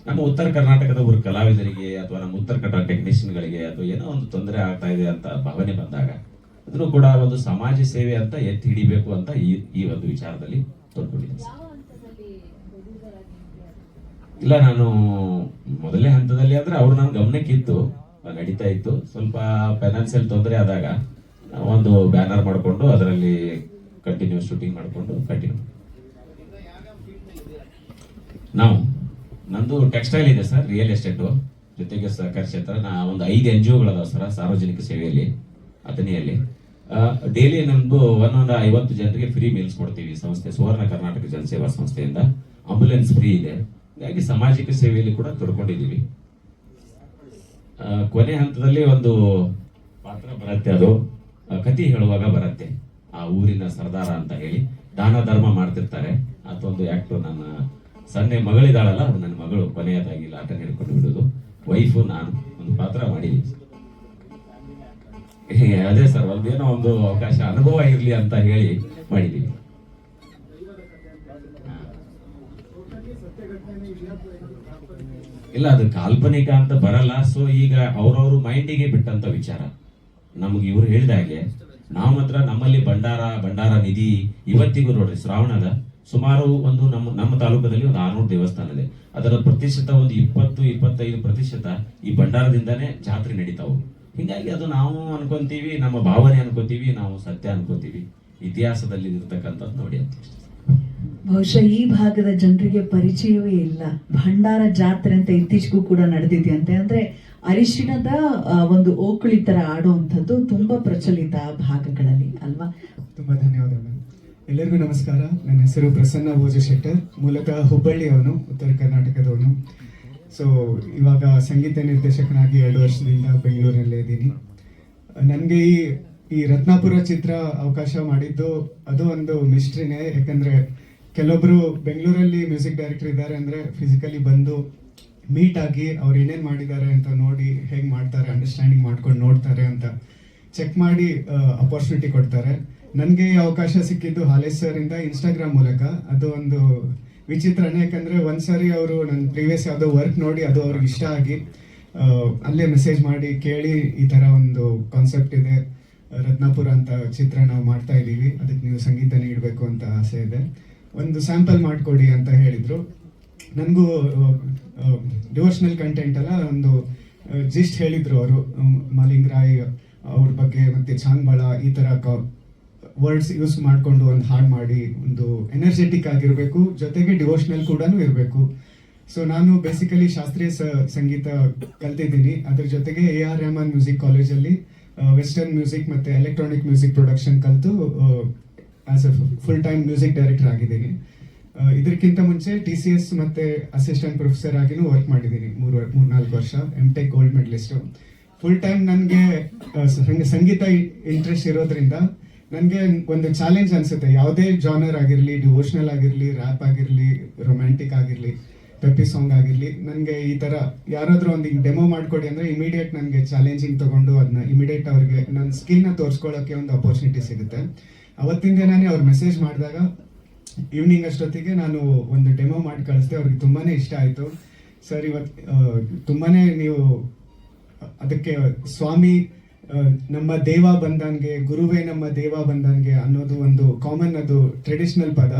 ನಮ್ಮ ಉತ್ತರ ಕರ್ನಾಟಕದ ಊರು ಕಲಾವಿದರಿಗೆ ಅಥವಾ ನಮ್ಮ ಉತ್ತರ ಕನ್ನಡ ಟೆಕ್ನಿಷಿಯನ್ಗಳಿಗೆ ಅಥವಾ ಏನೋ ಒಂದು ತೊಂದರೆ ಆಗ್ತಾ ಇದೆ ಅಂತ ಭಾವನೆ ಬಂದಾಗ ಅದನ್ನು ಕೂಡ ಒಂದು ಸಮಾಜ ಸೇವೆ ಅಂತ ಎತ್ತಿ ಹಿಡಿಬೇಕು ಅಂತ ಈ ಒಂದು ವಿಚಾರದಲ್ಲಿ ತೋರ್ಕೊಂಡಿದ್ದೀನಿ. ಇಲ್ಲ, ನಾನು ಮೊದಲನೇ ಹಂತದಲ್ಲಿ ಆದ್ರೆ ಅವ್ರು ನನ್ನ ಗಮನಕ್ಕಿತ್ತು, ನಡೀತಾ ಇತ್ತು. ಸ್ವಲ್ಪ ಫೈನಾನ್ಸಿಯಲ್ ತೊಂದರೆ ಆದಾಗ ಒಂದು ಬ್ಯಾನರ್ ಮಾಡಿಕೊಂಡು ಅದರಲ್ಲಿ ಕಂಟಿನ್ಯೂಸ್ ಶೂಟಿಂಗ್ ಮಾಡಿಕೊಂಡು ಕಂಟಿನ್ಯೂ. ನಾವು ನಂದು ಟೆಕ್ಸ್ಟೈಲ್ ಇದೆ ಸರ್, ರಿಯಲ್ ಎಸ್ಟೇಟು ಜೊತೆಗೆ ಸಹಕಾರಿ ಕ್ಷೇತ್ರ. ನಾ ಒಂದು 5 NGOಗಳದಾವ ಸರ್ ಸಾರ್ವಜನಿಕ ಸೇವೆಯಲ್ಲಿ ಅಥಣಿಯಲ್ಲಿ. ಡೈಲಿ ನಮ್ದು ಒಂದೊಂದು 50 ಜನರಿಗೆ ಫ್ರೀ ಮೀಲ್ಸ್ ಕೊಡ್ತೀವಿ ಸಂಸ್ಥೆ ಸುವರ್ಣ ಕರ್ನಾಟಕ ಜನಸೇವಾ ಸಂಸ್ಥೆಯಿಂದ. ಆಂಬುಲೆನ್ಸ್ ಫ್ರೀ ಇದೆ. ಹೀಗಾಗಿ ಸಾಮಾಜಿಕ ಸೇವೆಯಲ್ಲಿ ಕೂಡ ತೊಡ್ಕೊಂಡಿದ್ದೀವಿ. ಕೊನೆ ಹಂತದಲ್ಲಿ ಒಂದು ಪಾತ್ರ ಬರುತ್ತೆ, ಅದು ಕತಿ ಹೇಳುವಾಗ ಬರುತ್ತೆ. ಆ ಊರಿನ ಸರ್ದಾರ ಅಂತ ಹೇಳಿ ದಾನ ಧರ್ಮ ಮಾಡ್ತಿರ್ತಾರೆ. ಅದೊಂದು ಆಕ್ಟ್ ನನ್ನ ಸಣ್ಣ ಮಗಳಿದಾಳಲ್ಲ, ಅದು ನನ್ನ ಮಗಳು ಕೊನೆಯದಾಗಿ ಲಾಟ ಹಿಡ್ಕೊಂಡು ಬಿಡೋದು. ವೈಫು ನಾನು ಒಂದು ಪಾತ್ರ ಮಾಡಿದೀವಿ. ಅದೇ ಸರ್, ಒಂದೇನೋ ಒಂದು ಅವಕಾಶ ಅನುಭವ ಇರಲಿ ಅಂತ ಹೇಳಿ ಮಾಡಿದೀವಿ. ಇಲ್ಲ, ಅದು ಕಾಲ್ಪನಿಕ ಅಂತ ಬರಲ್ಲ. ಸೊ ಈಗ ಅವ್ರವ್ರ ಮೈಂಡಿಗೆ ಬಿಟ್ಟಂತ ವಿಚಾರ. ನಮ್ಗೆ ಇವ್ರು ಹೇಳಿದಾಗೆ ನಾವು ಮಾತ್ರ ನಮ್ಮಲ್ಲಿ ಭಂಡಾರ ನಿಧಿ ಇವತ್ತಿಗೂ ನೋಡ್ರಿ, ಶ್ರಾವಣದ ಸುಮಾರು ಒಂದು ನಮ್ಮ ತಾಲೂಕದಲ್ಲಿ ಒಂದು 600 ದೇವಸ್ಥಾನ ಇದೆ. ಅದರ ಪ್ರತಿಶತ ಒಂದು 20-25% ಈ ಭಂಡಾರದಿಂದಾನೇ ಜಾತ್ರೆ ನಡೀತಾವು. ಹೀಗಾಗಿ ಅದು ನಾವು ಅನ್ಕೊಂತೀವಿ, ನಮ್ಮ ಭಾವನೆ ಅನ್ಕೋತೀವಿ, ನಾವು ಸತ್ಯ ಅನ್ಕೋತೀವಿ. ಇತಿಹಾಸದಲ್ಲಿ ಇರ್ತಕ್ಕಂಥದ್ದು ನೋಡಿ ಅಂತ. ಬಹುಶಃ ಈ ಭಾಗದ ಜನರಿಗೆ ಪರಿಚಯವೇ ಇಲ್ಲ. ಭಂಡಾರ ಜಾತ್ರೆ ಅಂತ ಇತ್ತೀಚೆಗೂ ಕೂಡ ನಡೆದಿದೆಯಂತೆ. ಅಂದ್ರೆ ಅರಿಶಿಣದ ಒಂದು ಓಕುಳಿ ತರ ಆಡುವಂಥದ್ದು ತುಂಬಾ ಪ್ರಚಲಿತ ಆ ಭಾಗಗಳಲ್ಲಿ ಅಲ್ವಾ? ತುಂಬಾ ಧನ್ಯವಾದಗಳು. ಎಲ್ಲರಿಗೂ ನಮಸ್ಕಾರ. ನನ್ನ ಹೆಸರು ಪ್ರಸನ್ನ ಭೋಜ ಶೆಟ್ಟರ್. ಮೂಲತಃ ಹುಬ್ಬಳ್ಳಿಯವನು, ಉತ್ತರ ಕರ್ನಾಟಕದವನು. ಸೊ ಇವಾಗ ಸಂಗೀತ ನಿರ್ದೇಶಕನಾಗಿ 2 ವರ್ಷದಿಂದ ಬೆಂಗಳೂರಲ್ಲೇ ಇದ್ದೀನಿ. ನನಗೆ ಈ ರತ್ನಾಪುರ ಚಿತ್ರ ಅವಕಾಶ ಮಾಡಿದ್ದು ಅದು ಒಂದು ಮಿಸ್ಟ್ರಿನೇ. ಯಾಕಂದ್ರೆ ಕೆಲವೊಬ್ರು ಬೆಂಗಳೂರಲ್ಲಿ ಮ್ಯೂಸಿಕ್ ಡೈರೆಕ್ಟರ್ ಇದ್ದಾರೆ ಅಂದ್ರೆ ಫಿಸಿಕಲಿ ಬಂದು ಮೀಟ್ ಆಗಿ ಅವ್ರು ಏನೇನು ಮಾಡಿದ್ದಾರೆ ಅಂತ ನೋಡಿ, ಹೇಗೆ ಮಾಡ್ತಾರೆ ಅಂಡರ್ಸ್ಟ್ಯಾಂಡಿಂಗ್ ಮಾಡ್ಕೊಂಡು ನೋಡ್ತಾರೆ ಅಂತ ಚೆಕ್ ಮಾಡಿ ಅಪರ್ಚುನಿಟಿ ಕೊಡ್ತಾರೆ. ನನಗೆ ಈ ಅವಕಾಶ ಸಿಕ್ಕಿದ್ದು ಹಾಲೇಶ್ ಸರ್ ಇಂದ ಇನ್ಸ್ಟಾಗ್ರಾಮ್ ಮೂಲಕ. ಅದು ಒಂದು ವಿಚಿತ್ರನೇ, ಯಾಕಂದ್ರೆ ಒಂದ್ಸರಿ ಅವರು ನನ್ನ ಪ್ರೀವಿಯಸ್ ಯಾವುದೋ ವರ್ಕ್ ನೋಡಿ ಅದು ಅವ್ರಿಗೆ ಇಷ್ಟ ಆಗಿ ಅಲ್ಲೇ ಮೆಸೇಜ್ ಮಾಡಿ ಕೇಳಿ ಈ ಥರ ಒಂದು ಕಾನ್ಸೆಪ್ಟ್ ಇದೆ, ರತ್ನಾಪುರ ಅಂತ ಚಿತ್ರ ನಾವು ಮಾಡ್ತಾ ಇದ್ದೀವಿ, ಅದಕ್ಕೆ ನೀವು ಸಂಗೀತ ನೀಡಬೇಕು ಅಂತ ಆಸೆ ಇದೆ, ಒಂದು ಸ್ಯಾಂಪಲ್ ಮಾಡಿಕೊಡಿ ಅಂತ ಹೇಳಿದರು. ನನಗೂ ಡಿವೋಷನಲ್ ಕಂಟೆಂಟ್ ಅಲ್ಲ, ಒಂದು ಜಿಸ್ಟ್ ಹೇಳಿದರು ಅವರು. ಮಾಲಿಂಗ್ ರಾಯ್ ಅವ್ರ ಬಗ್ಗೆ ಮತ್ತು ಚಾಂಗ್ಬಳ ಈ ಥರ ವರ್ಡ್ಸ್ ಯೂಸ್ ಮಾಡಿಕೊಂಡು ಒಂದು ಹಾಡು ಮಾಡಿ, ಒಂದು ಎನರ್ಜೆಟಿಕ್ ಆಗಿರಬೇಕು, ಜೊತೆಗೆ ಡಿವೋಷನಲ್ ಕೂಡ ಇರಬೇಕು. ಸೊ ನಾನು ಬೇಸಿಕಲಿ ಶಾಸ್ತ್ರೀಯ ಸಂಗೀತ ಕಲ್ತಿದ್ದೀನಿ. ಅದ್ರ ಜೊತೆಗೆ AR ರೆಹಮಾನ್ ಮ್ಯೂಸಿಕ್ ಕಾಲೇಜಲ್ಲಿ ವೆಸ್ಟರ್ನ್ ಮ್ಯೂಸಿಕ್ ಮತ್ತು ಎಲೆಕ್ಟ್ರಾನಿಕ್ ಮ್ಯೂಸಿಕ್ ಪ್ರೊಡಕ್ಷನ್ ಕಲಿತು as A full time music director ಆಗಿದ್ದೀನಿ. ಇದಕ್ಕಿಂತ ಮುಂಚೆ TCS ಮತ್ತು ಅಸಿಸ್ಟೆಂಟ್ ಪ್ರೊಫೆಸರ್ ಆಗಿನೂ ವರ್ಕ್ ಮಾಡಿದ್ದೀನಿ 3-4 ವರ್ಷ. MTech gold medallist. Full time ನನಗೆ ಸಂಗೀತ ಇಂಟ್ರೆಸ್ಟ್ ಇರೋದ್ರಿಂದ ನನಗೆ ಒಂದು ಚಾಲೆಂಜ್ ಅನಿಸುತ್ತೆ. ಯಾವುದೇ ಜಾನರ್ ಆಗಿರಲಿ, ಡಿವೋಷನಲ್ ಆಗಿರಲಿ, ರ್ಯಾಪ್ ಆಗಿರಲಿ, ರೊಮ್ಯಾಂಟಿಕ್ ಆಗಿರಲಿ, ಪೆಪ್ಪಿ ಸಾಂಗ್ ಆಗಿರಲಿ, ನನಗೆ ಈ ಥರ ಯಾರಾದರೂ ಒಂದು ಹಿಂಗೆ ಡೆಮೋ ಮಾಡಿಕೊಡಿ ಅಂದರೆ ಇಮಿಡಿಯೇಟ್ ನನಗೆ ಚಾಲೆಂಜಿಂಗ್ ತೊಗೊಂಡು ಅದನ್ನ ಇಮಿಡಿಯೇಟ್ ಅವ್ರಿಗೆ ನನ್ನ ಸ್ಕಿಲ್ನ ತೋರಿಸ್ಕೊಳ್ಳೋಕ್ಕೆ ಒಂದು ಅಪರ್ಚುನಿಟಿ ಸಿಗುತ್ತೆ. ಅವತ್ತಿನ ದಿನನೇ ಅವ್ರು ಮೆಸೇಜ್ ಮಾಡಿದಾಗ ಈವ್ನಿಂಗ್ ಅಷ್ಟೊತ್ತಿಗೆ ನಾನು ಒಂದು ಡೆಮೋ ಮಾಡಿ ಕಳಿಸ್ದೆ. ಅವ್ರಿಗೆ ತುಂಬಾ ಇಷ್ಟ ಆಯಿತು. ಸರ್ ಇವತ್ತು ತುಂಬಾ ನೀವು ಅದಕ್ಕೆ ಸ್ವಾಮಿ ನಮ್ಮ ದೇವ ಬಂದನ್ಗೆ, ಗುರುವೇ ನಮ್ಮ ದೇವ ಬಂದನ್ಗೆ ಅನ್ನೋದು ಒಂದು ಕಾಮನ್, ಅದು ಟ್ರೆಡಿಷನಲ್ ಪದ.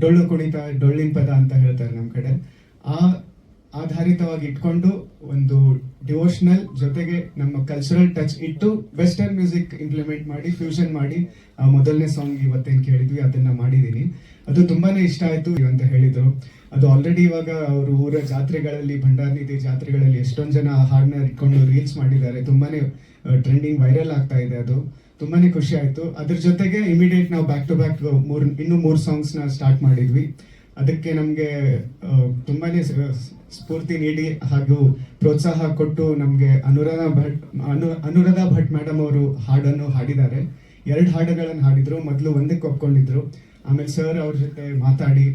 ಡೊಳ್ಳು ಕುಣಿತ, ಡೊಳ್ಳಿನ ಪದ ಅಂತ ಹೇಳ್ತಾರೆ ನಮ್ಮ ಕಡೆ. ಆ ಆಧಾರಿತವಾಗಿ ಇಟ್ಕೊಂಡು ಒಂದು ಡಿವೋಷನಲ್ ಜೊತೆಗೆ ನಮ್ಮ ಕಲ್ಚರಲ್ ಟಚ್ ಇಟ್ಟು ವೆಸ್ಟರ್ನ್ ಮ್ಯೂಸಿಕ್ ಇಂಪ್ಲಿಮೆಂಟ್ ಮಾಡಿ, ಫ್ಯೂಷನ್ ಮಾಡಿ ಮೊದಲನೇ ಸಾಂಗ್ ಇವತ್ತೇನು ಕೇಳಿದ್ವಿ ಅದನ್ನ ಮಾಡಿದ್ದೀನಿ. ಅದು ತುಂಬಾನೇ ಇಷ್ಟ ಆಯಿತು ಅಂತ ಹೇಳಿದರು. ಅದು ಆಲ್ರೆಡಿ ಇವಾಗ ಅವರು ಊರ ಜಾತ್ರೆಗಳಲ್ಲಿ, ಭಂಡಾರನಿಧಿ ಜಾತ್ರೆಗಳಲ್ಲಿ ಎಷ್ಟೊಂದು ಜನ ಹಾಡನ್ನ ಇಟ್ಕೊಂಡು ರೀಲ್ಸ್ ಮಾಡಿದ್ದಾರೆ. ತುಂಬಾನೇ ಟ್ರೆಂಡಿಂಗ್, ವೈರಲ್ ಆಗ್ತಾ ಇದೆ. ಅದು ತುಂಬಾನೇ ಖುಷಿ ಆಯಿತು. ಅದ್ರ ಜೊತೆಗೆ ಇಮಿಡಿಯೇಟ್ ನಾವು ಬ್ಯಾಕ್ ಟು ಬ್ಯಾಕ್ ಇನ್ನೂ 3 ಸಾಂಗ್ಸ್ನ ಸ್ಟಾರ್ಟ್ ಮಾಡಿದ್ವಿ. ಅದಕ್ಕೆ ನಮಗೆ ತುಂಬಾನೇ ಸ್ಫೂರ್ತಿ ನೀಡಿ ಹಾಗೂ ಪ್ರೋತ್ಸಾಹ ಕೊಟ್ಟು ನಮಗೆ ಅನುರಾಧ ಭಟ್ ಮೇಡಮ್ ಅವರು ಹಾಡನ್ನು ಹಾಡಿದ್ದಾರೆ. 2 ಹಾಡುಗಳನ್ನು ಹಾಡಿದ್ರು. ಮೊದಲು ಒಂದಕ್ಕೆ ಒಪ್ಕೊಂಡಿದ್ರು, ಆಮೇಲೆ ಸರ್ ಅವ್ರ ಜೊತೆ ಮಾತಾಡಿ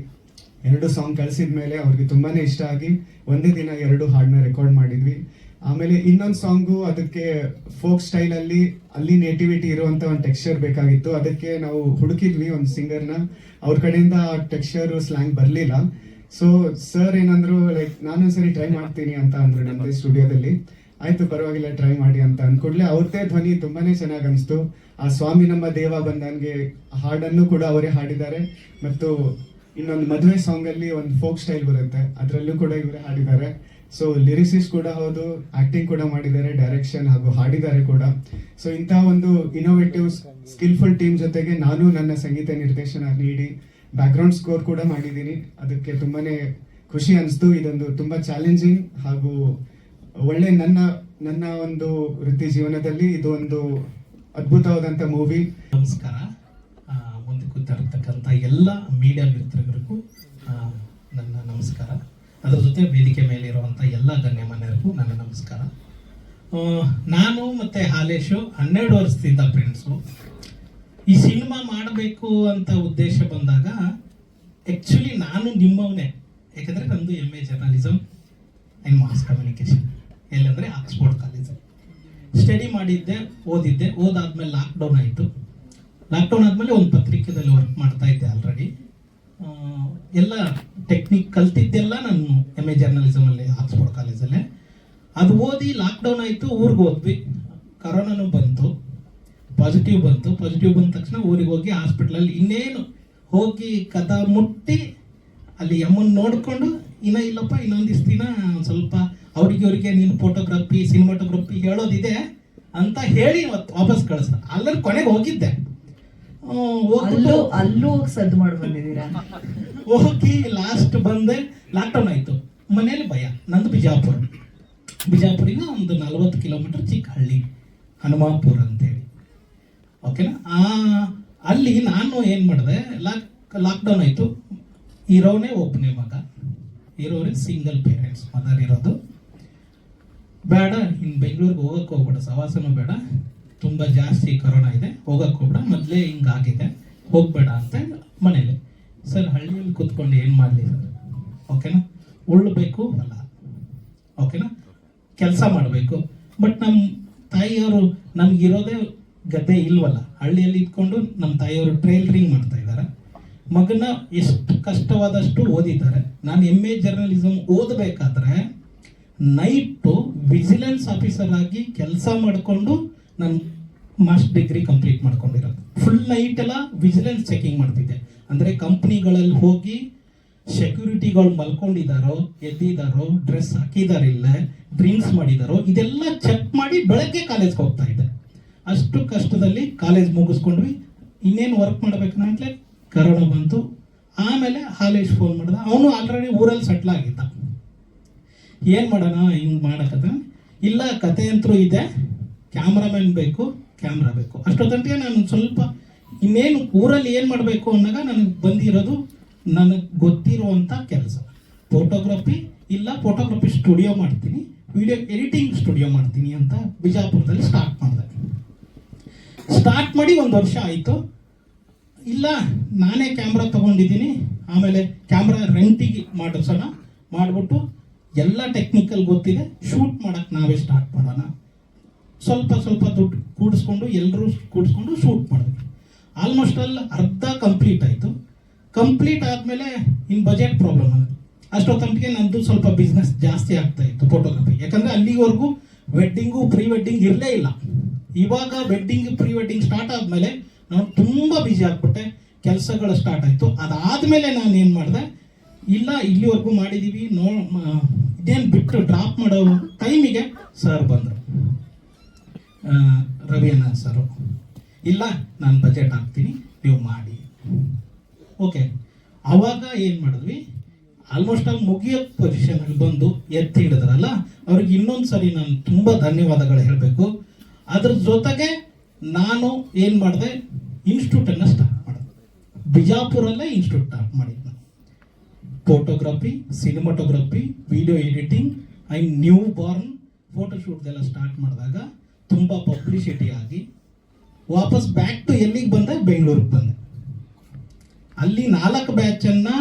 2 ಸಾಂಗ್ ಕಳಿಸಿದ ಮೇಲೆ ಅವ್ರಿಗೆ ತುಂಬಾನೇ ಇಷ್ಟ ಆಗಿ ಒಂದೇ ದಿನ 2 ಹಾಡನ್ನ ರೆಕಾರ್ಡ್ ಮಾಡಿದ್ವಿ. ಆಮೇಲೆ ಇನ್ನೊಂದು ಸಾಂಗು ಅದಕ್ಕೆ ಫೋಕ್ ಸ್ಟೈಲಲ್ಲಿ ಅಲ್ಲಿ ನೇಟಿವಿಟಿ ಇರುವಂಥ ಒಂದು ಟೆಕ್ಸ್ಚರ್ ಬೇಕಾಗಿತ್ತು. ಅದಕ್ಕೆ ನಾವು ಹುಡುಕಿದ್ವಿ ಒಂದು ಸಿಂಗರ್ನ. ಅವ್ರ ಕಡೆಯಿಂದ ಟೆಕ್ಸ್ಚರ್ ಸ್ಲ್ಯಾಂಗ್ ಬರಲಿಲ್ಲ. ಸೊ ಸರ್ ಏನಂದ್ರು, ಲೈಕ್ ನಾನೊಂದ್ಸರಿ ಟ್ರೈ ಮಾಡ್ತೀನಿ ಅಂತ ಅಂದ್ರು ನಮ್ಮದೇ ಸ್ಟುಡಿಯೋದಲ್ಲಿ. ಆಯ್ತು ಪರವಾಗಿಲ್ಲ, ಟ್ರೈ ಮಾಡಿ ಅಂತ ಅಂದ್ಕೊಡ್ಲೆ ಅವ್ರದ್ದೇ ಧ್ವನಿ ತುಂಬಾನೇ ಚೆನ್ನಾಗಿ ಅನಿಸ್ತು. ಆ ಸ್ವಾಮಿ ನಮ್ಮ ದೇವ ಬಂದನ್ಗೆ ಹಾಡನ್ನು ಕೂಡ ಅವರೇ ಹಾಡಿದ್ದಾರೆ. ಮತ್ತು ಇನ್ನೊಂದು ಮದುವೆ ಸಾಂಗ್ ಅಲ್ಲಿ ಒಂದು ಫೋಕ್ ಸ್ಟೈಲ್ ಬರುತ್ತೆ, ಅದರಲ್ಲೂ ಕೂಡ ಇವರೇ ಹಾಡಿದ್ದಾರೆ. ಸೊ ಲಿರಿಸಿಸ್ಟ್ ಕೂಡ ಹೌದು, ಆಕ್ಟಿಂಗ್ ಕೂಡ ಮಾಡಿದ್ದಾರೆ, ಡೈರೆಕ್ಷನ್ ಹಾಗೂ ಹಾಡಿದ್ದಾರೆ ಕೂಡ. ಸೊ ಇಂತಹ ಒಂದು ಇನೋವೇಟಿವ್ ಸ್ಕಿಲ್ಫುಲ್ ಟೀಮ್ ಜೊತೆಗೆ ನಾನು ನನ್ನ ಸಂಗೀತ ನಿರ್ದೇಶನ ನೀಡಿ ಬ್ಯಾಕ್ಗ್ರೌಂಡ್ ಸ್ಕೋರ್ ಕೂಡ ಮಾಡಿದ್ದೀನಿ. ಅದಕ್ಕೆ ತುಂಬಾನೇ ಖುಷಿ ಅನಿಸ್ತು. ಇದೊಂದು ತುಂಬಾ ಚಾಲೆಂಜಿಂಗ್ ಹಾಗೂ ಒಳ್ಳೆ ನನ್ನ ಒಂದು ವೃತ್ತಿ ಜೀವನದಲ್ಲಿ ಇದು ಒಂದು ಅದ್ಭುತವಾದಂಥ ಮೂವಿ. ನಮಸ್ಕಾರ. ಮುಂದೆ ಕೂತಿರ್ತಕ್ಕಂಥ ಎಲ್ಲ ಮೀಡಿಯಾ ಮಿತ್ರರಿಗೂ ನನ್ನ ನಮಸ್ಕಾರ. ಅದರ ಜೊತೆ ವೇದಿಕೆ ಮೇಲಿರುವಂಥ ಎಲ್ಲ ಗಣ್ಯಮಾನ್ಯರಿಗೂ ನನ್ನ ನಮಸ್ಕಾರ. ನಾನು ಮತ್ತು ಹಾಲೇಶು 12 ವರ್ಷದಿಂದ ಫ್ರೆಂಡ್ಸು. ಈ ಸಿನಿಮಾ ಮಾಡಬೇಕು ಅಂತ ಉದ್ದೇಶ ಬಂದಾಗ ಆ್ಯಕ್ಚುಲಿ ನಾನು ನಿಮ್ಮವನೇ, ಯಾಕಂದರೆ ನಂದು MA journalism and mass communication. ಎಲ್ಲಂದರೆ ಆಕ್ಸ್ಫೋರ್ಡ್ ಕಾಲೇಜು ಸ್ಟಡಿ ಮಾಡಿದ್ದೆ, ಓದಾದ್ಮೇಲೆ ಲಾಕ್ಡೌನ್ ಆಯಿತು. ಲಾಕ್ಡೌನ್ ಆದಮೇಲೆ ಒಂದು ಪತ್ರಿಕೆದಲ್ಲಿ ವರ್ಕ್ ಮಾಡ್ತಾ ಇದ್ದೆ ಆಲ್ರೆಡಿ. ಎಲ್ಲ ಟೆಕ್ನಿಕ್ ಕಲ್ತಿದ್ದೆಲ್ಲ ನಾನು MA ಜರ್ನಲಿಸಮಲ್ಲಿ ಆಕ್ಸ್ಫೋರ್ಡ್ ಕಾಲೇಜಲ್ಲೇ. ಅದು ಓದಿ ಲಾಕ್ಡೌನ್ ಆಯಿತು, ಊರಿಗೆ ಹೋದ್ವಿ. ಕರೋನಾನು ಬಂತು, ಪಾಸಿಟಿವ್ ಬಂದ ತಕ್ಷಣ ಊರಿಗೆ ಹೋಗಿ ಹಾಸ್ಪಿಟ್ಲಲ್ಲಿ ಇನ್ನೇನು ಹೋಗಿ ಕದ ಮುಟ್ಟಿ ಅಲ್ಲಿ ಅಮ್ಮನ ನೋಡಿಕೊಂಡು ಇಲ್ಲಪ್ಪ ಇನ್ನೊಂದಿಷ್ಟು ದಿನ ಸ್ವಲ್ಪ ಅವ್ರಿಗೆ ನೀನು ಫೋಟೋಗ್ರಫಿ ಸಿನಿಮಾಟೋಗ್ರಫಿ ಹೇಳೋದಿದೆ ಅಂತ ಹೇಳಿ ವಾಪಸ್ ಕಳಿಸ್ದ. ಅಲ್ಲಲ್ಲಿ ಕೊನೆಗೆ ಹೋಗಿದ್ದೆ. ಅಲ್ಲೂ ಸದ್ದು ಮಾಡಿ ಬಂದಿದ್ದೀರಾ? ಹೋಗಿ ಲಾಸ್ಟ್ ಬಂದೆ, ಲಾಕ್ಡೌನ್ ಆಯಿತು. ಮನೇಲಿ ಭಯ. ನಂದು ಬಿಜಾಪುರಿಂದ ಒಂದು 40 ಕಿಲೋಮೀಟರ್ ಚಿಕ್ಕ ಹಳ್ಳಿ, ಹನುಮಾಪುರ ಅಂತೇಳಿ, ಓಕೆನಾ. ಅಲ್ಲಿ ನಾನು ಏನು ಮಾಡಿದೆ, ಲಾಕ್ಡೌನ್ ಆಯಿತು. ಇರೋನೇ ಒಬ್ಬನೇ ಮಗ, ಇರೋರೇ ಸಿಂಗಲ್ ಪೇರೆಂಟ್ಸ್, ಮದರ್ ಇರೋದು. ಬೇಡ, ಇನ್ನು ಬೆಂಗಳೂರಿಗೆ ಹೋಗಕ್ಕೆ ಹೋಗ್ಬೇಡ, ಸವಾಸನೂ ಬೇಡ, ತುಂಬ ಜಾಸ್ತಿ ಕರೋನಾ ಇದೆ, ಹೋಗಕ್ಕೆ ಹೋಗ್ಬೇಡ, ಮೊದಲೇ ಹಿಂಗಾಗಿದೆ, ಹೋಗಬೇಡ ಅಂತ ಮನೇಲಿ. ಸರ್ ಹಳ್ಳಿಯಲ್ಲಿ ಕೂತ್ಕೊಂಡು ಏನು ಮಾಡಲಿ ಸರ್, ಓಕೆನಾ. ಉಳ್ಬೇಕು ಅಲ್ಲ, ಓಕೆನಾ, ಕೆಲಸ ಮಾಡಬೇಕು. ಬಟ್ ನಮ್ಮ ತಾಯಿಯವರು ನಮಗಿರೋದೇ ಗದ್ದೆ ಇಲ್ವಲ್ಲ, ಹಳ್ಳಿಯಲ್ಲಿ ಇಟ್ಕೊಂಡು ನಮ್ಮ ತಾಯಿಯವರು ಟ್ರೈಲರಿಂಗ್ ಮಾಡ್ತಾ ಇದ್ದಾರೆ. ಮಗನ ಎಷ್ಟು ಕಷ್ಟವಾದಷ್ಟು ಓದಿದ್ದಾರೆ. ನಾನು MA ಜರ್ನಲಿಸಮ್ ಓದಬೇಕಾದ್ರೆ ನೈಟು ವಿಜಿಲೆನ್ಸ್ ಆಫೀಸರ್ ಆಗಿ ಕೆಲಸ ಮಾಡಿಕೊಂಡು ನಾನು ಮಾಸ್ಟರ್ ಡಿಗ್ರಿ ಕಂಪ್ಲೀಟ್ ಮಾಡ್ಕೊಂಡಿರೋದು. ಫುಲ್ ನೈಟ್ ಎಲ್ಲ ವಿಜಿಲೆನ್ಸ್ ಚೆಕಿಂಗ್ ಮಾಡ್ತಿದ್ದೆ. ಅಂದರೆ ಕಂಪ್ನಿಗಳಲ್ಲಿ ಹೋಗಿ ಸೆಕ್ಯೂರಿಟಿಗಳು ಮಲ್ಕೊಂಡಿದ್ದಾರೋ, ಎದ್ದಿದ್ದಾರೋ, ಡ್ರೆಸ್ ಹಾಕಿದಾರಿಲ್ಲ, ಡ್ರಿಂಕ್ಸ್ ಮಾಡಿದಾರೋ, ಇದೆಲ್ಲ ಚೆಕ್ ಮಾಡಿ ಬೆಳಗ್ಗೆ ಕಾಲೇಜ್ಗೆ ಹೋಗ್ತಾ ಇದ್ದೆ. ಅಷ್ಟು ಕಷ್ಟದಲ್ಲಿ ಕಾಲೇಜ್ ಮುಗಿಸ್ಕೊಂಡ್ವಿ. ಇನ್ನೇನು ವರ್ಕ್ ಮಾಡ್ಬೇಕಂತಲೇ ಕರೋನಾ ಬಂತು. ಆಮೇಲೆ ಹಾಲೇಶ್ ಫೋನ್ ಮಾಡ್ದ. ಅವನು ಆಲ್ರೆಡಿ ಊರಲ್ಲಿ ಸೆಟ್ಲ್ ಆಗಿದ್ದ. ಏನು ಮಾಡೋಣ, ಹಿಂಗೆ ಮಾಡಕತ್ತ. ಇಲ್ಲ, ಕತೆ ಅಂತೂ ಇದೆ, ಕ್ಯಾಮ್ರಾಮನ್ ಬೇಕು, ಕ್ಯಾಮ್ರಾ ಬೇಕು. ಅಷ್ಟೊತ್ತಂಟಿಗೆ ನಾನು ಸ್ವಲ್ಪ ಇನ್ನೇನು ಊರಲ್ಲಿ ಏನು ಮಾಡಬೇಕು ಅನ್ನೋಗ ನನಗೆ ಬಂದಿರೋದು, ನನಗೆ ಗೊತ್ತಿರುವಂಥ ಕೆಲಸ ಫೋಟೋಗ್ರಫಿ. ಇಲ್ಲ, ಫೋಟೋಗ್ರಫಿ ಸ್ಟುಡಿಯೋ ಮಾಡ್ತೀನಿ, ವಿಡಿಯೋ ಎಡಿಟಿಂಗ್ ಸ್ಟುಡಿಯೋ ಮಾಡ್ತೀನಿ ಅಂತ ಬಿಜಾಪುರದಲ್ಲಿ ಸ್ಟಾರ್ಟ್ ಮಾಡಿ 1 ವರ್ಷ ಆಯಿತು. ಇಲ್ಲ, ನಾನೇ ಕ್ಯಾಮ್ರಾ ತೊಗೊಂಡಿದ್ದೀನಿ. ಆಮೇಲೆ ಕ್ಯಾಮ್ರಾ ರೆಂಟಿಗೆ ಮಾಡಿಬಿಟ್ಟು ಎಲ್ಲ ಟೆಕ್ನಿಕಲ್ ಗೊತ್ತಿದೆ, ಶೂಟ್ ಮಾಡೋಕ್ಕೆ ನಾವೇ ಸ್ಟಾರ್ಟ್ ಮಾಡೋಣ. ಸ್ವಲ್ಪ ದುಡ್ಡು ಕೂಡಿಸ್ಕೊಂಡು ಎಲ್ಲರೂ ಕೂಡಿಸ್ಕೊಂಡು ಶೂಟ್ ಮಾಡಿದ್ವಿ. ಆಲ್ಮೋಸ್ಟ್ ಅರ್ಧ ಕಂಪ್ಲೀಟ್ ಆಯಿತು. ಕಂಪ್ಲೀಟ್ ಆದಮೇಲೆ ಇನ್ನು ಬಜೆಟ್ ಪ್ರಾಬ್ಲಮ್ ಆಗುತ್ತೆ. ಅಷ್ಟೊತ್ತಂಟಿಗೆ ನಂದು ಸ್ವಲ್ಪ ಬಿಸ್ನೆಸ್ ಜಾಸ್ತಿ ಆಗ್ತಾ ಇತ್ತು ಫೋಟೋಗ್ರಫಿ. ಯಾಕಂದರೆ ಅಲ್ಲಿವರೆಗೂ ವೆಡ್ಡಿಂಗು ಪ್ರೀ ವೆಡ್ಡಿಂಗ್ ಇರಲೇ ಇಲ್ಲ. ಇವಾಗ ವೆಡ್ಡಿಂಗ್ ಪ್ರೀ ವೆಡ್ಡಿಂಗ್ ಸ್ಟಾರ್ಟ್ ಆದಮೇಲೆ ನಾನು ತುಂಬ ಬ್ಯುಸಿ ಆಗ್ಬಿಟ್ಟೆ, ಕೆಲಸಗಳು ಸ್ಟಾರ್ಟ್ ಆಯಿತು. ಅದಾದಮೇಲೆ ನಾನು ಏನು ಮಾಡಿದೆ, ಇಲ್ಲ ಇಲ್ಲಿವರೆಗೂ ಮಾಡಿದ್ದೀವಿ, ಇದೇನು ಬಿಟ್ಟು ಡ್ರಾಪ್ ಮಾಡೋ ಟೈಮಿಗೆ ಸರ್ ಬಂದರು, ರವಿಯಣ್ಣ ಸರು. ಇಲ್ಲ, ನಾನು ಬಜೆಟ್ ಹಾಕ್ತೀನಿ, ನೀವು ಮಾಡಿ. ಓಕೆ, ಆವಾಗ ಏನು ಮಾಡಿದ್ವಿ, ಆಲ್ಮೋಸ್ಟ್ ಆಗಿ ಮುಗಿಯೋ ಪೊಸಿಷನಲ್ಲಿ ಬಂದು ಎತ್ತಿ ಹಿಡಿದ್ರಲ್ಲ, ಅವ್ರಿಗೆ ಇನ್ನೊಂದು ಸರಿ ನಾನು ತುಂಬ ಧನ್ಯವಾದಗಳು ಹೇಳಬೇಕು. ಅದ್ರ ಜೊತೆಗೆ ನಾನು ಏನು ಮಾಡಿದೆ, ಇನ್ಸ್ಟಿಟ್ಯೂಟನ್ನು ಸ್ಟಾರ್ಟ್ ಮಾಡಿದೆ. ಬಿಜಾಪುರಲ್ಲೇ ಇನ್ಸ್ಟಿಟ್ಯೂಟ್ ಸ್ಟಾರ್ಟ್ ಮಾಡಿದ್ದು ನಾನು. Photography, cinematography, video editing and new born ಫೋಟೋಶೂಟ್ದೆಲ್ಲ ಸ್ಟಾರ್ಟ್ ಮಾಡಿದಾಗ ತುಂಬ ಪಬ್ಲಿಸಿಟಿ ಆಗಿ ವಾಪಸ್ ಬ್ಯಾಕ್ ಟು ಎಲ್ಲಿಗೆ ಬಂದೆ, ಬೆಂಗಳೂರಿಗೆ ಬಂದೆ. ಅಲ್ಲಿ 4 ಬ್ಯಾಚನ್ನು